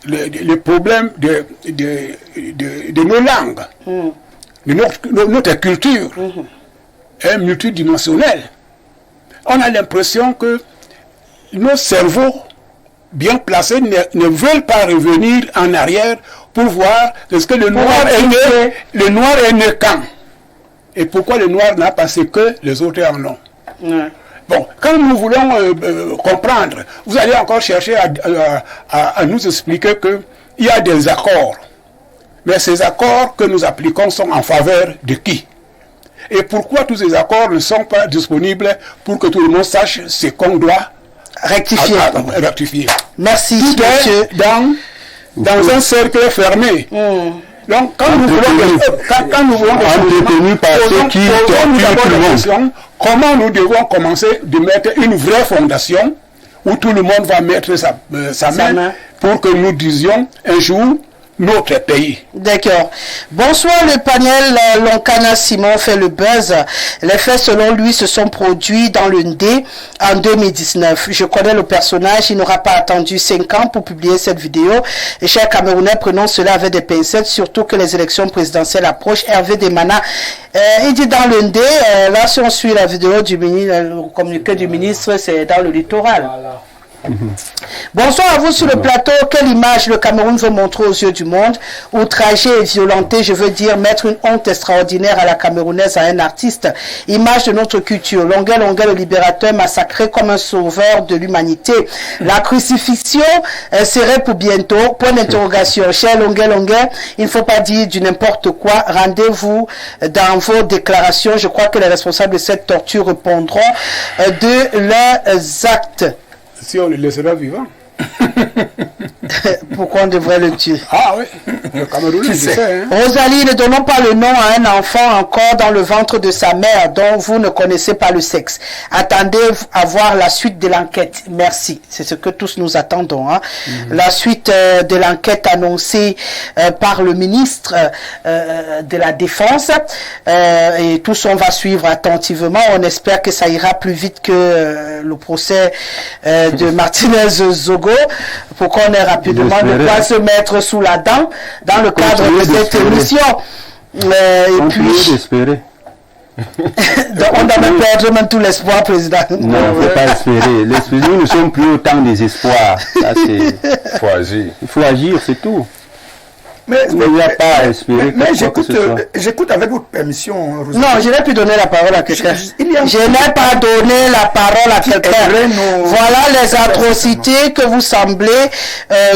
les problèmes de nos langues, de notre culture, est multidimensionnelle. On a l'impression que nos cerveaux bien placés ne veulent pas revenir en arrière pour voir est-ce que le noir est né quand et pourquoi le noir n'a pas ce que les autres en ont. Bon, quand nous voulons comprendre, vous allez encore chercher à nous expliquer qu'il y a des accords. Mais ces accords que nous appliquons sont en faveur de qui? Et pourquoi tous ces accords ne sont pas disponibles pour que tout le monde sache ce qu'on doit rectifier? Merci, tout monsieur. Est dans un cercle fermé. Donc, quand nous voulons comment nous devons commencer de mettre une vraie fondation où tout le monde va mettre sa main pour que nous disions un jour notre pays. D'accord. Bonsoir, le panel Loncana Simon fait le buzz. Les faits, selon lui, se sont produits dans le Ndé en 2019. Je connais le personnage, il n'aura pas attendu 5 ans pour publier cette vidéo. Et chers Camerounais, prenons cela avec des pincettes, surtout que les élections présidentielles approchent. Hervé Demana, il dit dans le Ndé, là si on suit la vidéo du ministre, le communiqué du ministre, c'est dans le littoral. Voilà. Bonsoir à vous sur le plateau. Quelle image le Cameroun veut montrer aux yeux du monde? Outragé et violenté, je veux dire mettre une honte extraordinaire à la Camerounaise, à un artiste. Image de notre culture. Longuet, le libérateur massacré comme un sauveur de l'humanité. La crucifixion serait pour bientôt. Point d'interrogation. Cher Longuet, il ne faut pas dire du n'importe quoi. Rendez-vous dans vos déclarations. Je crois que les responsables de cette torture répondront de leurs actes. Si on le laissera vivant. Pourquoi on devrait le tuer? Ah oui, le Cameroun, tu sais. Rosalie, ne donnons pas le nom à un enfant encore dans le ventre de sa mère dont vous ne connaissez pas le sexe. Attendez à voir la suite de l'enquête. Merci. C'est ce que tous nous attendons. La suite de l'enquête annoncée par le ministre de la Défense. Et tous on va suivre attentivement. On espère que ça ira plus vite que le procès de Martinez Zogo. Pour qu'on ait rapidement de quoi se mettre sous la dent dans le cadre de cette émission. Et puis, d'espérer. On doit même perdre même tout l'espoir, président. Non, il ne faut pas espérer. Nous ne sommes plus autant des espoirs. Il faut agir. Il faut agir, c'est tout. Mais il n'y a pas à espérer. Mais j'écoute avec votre permission, Rosalie. Non, je n'ai plus donné la parole à quelqu'un. Je n'ai pas donné la parole à quelqu'un. Voilà les atrocités que vous semblez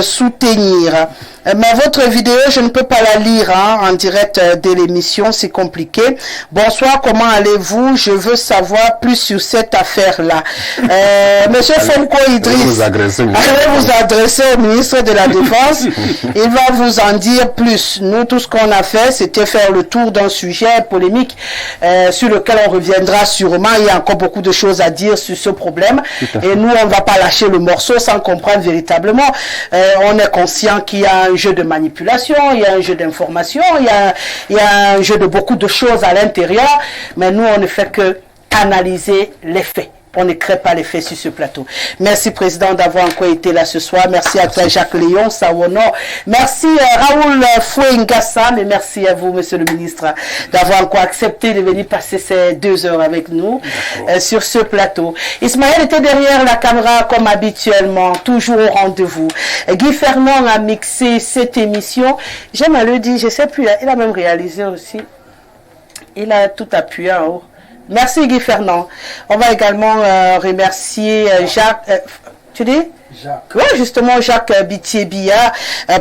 soutenir. Mais votre vidéo, je ne peux pas la lire en direct de l'émission, c'est compliqué. Bonsoir, comment allez-vous? Je veux savoir plus sur cette affaire-là. Monsieur Fonko Idriss, allez vous adresser au ministre de la Défense. Il va vous en dire plus. Nous, tout ce qu'on a fait, c'était faire le tour d'un sujet polémique sur lequel on reviendra sûrement. Il y a encore beaucoup de choses à dire sur ce problème. Et nous, on ne va pas lâcher le morceau sans comprendre véritablement. On est conscient qu'il y a un jeu de manipulation, il y a un jeu d'information, il y a un jeu de beaucoup de choses à l'intérieur, mais nous, on ne fait que analyser les faits. On ne crée pas les faits sur ce plateau. Merci, Président, d'avoir encore été là ce soir. Merci à toi, Jacques Léon, Sawono. Merci, Raoul Fouengassam. Et merci à vous, Monsieur le Ministre, d'avoir encore accepté de venir passer ces 2 heures avec nous sur ce plateau. Ismaël était derrière la caméra, comme habituellement, toujours au rendez-vous. Guy Fernand a mixé cette émission. J'aime à le dire, je ne sais plus, il a même réalisé aussi. Il a tout appuyé en haut. Merci Guy Fernand. On va également remercier Jacques. Tu dis Jacques. Oui, justement, Jacques Bitié-Bia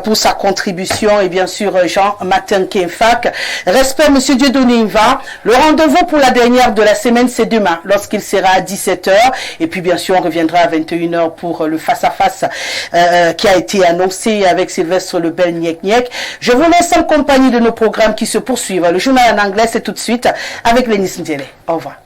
pour sa contribution et bien sûr Jean Martin Kenfak. Respect, Monsieur Dieudonné Inva. Le rendez-vous pour la dernière de la semaine, c'est demain, lorsqu'il sera à 17h. Et puis, bien sûr, on reviendra à 21h pour le face-à-face qui a été annoncé avec Sylvestre Lebel Niek. Je vous laisse en compagnie de nos programmes qui se poursuivent. Le journal en anglais, c'est tout de suite avec Lénis Ndiélé. Au revoir.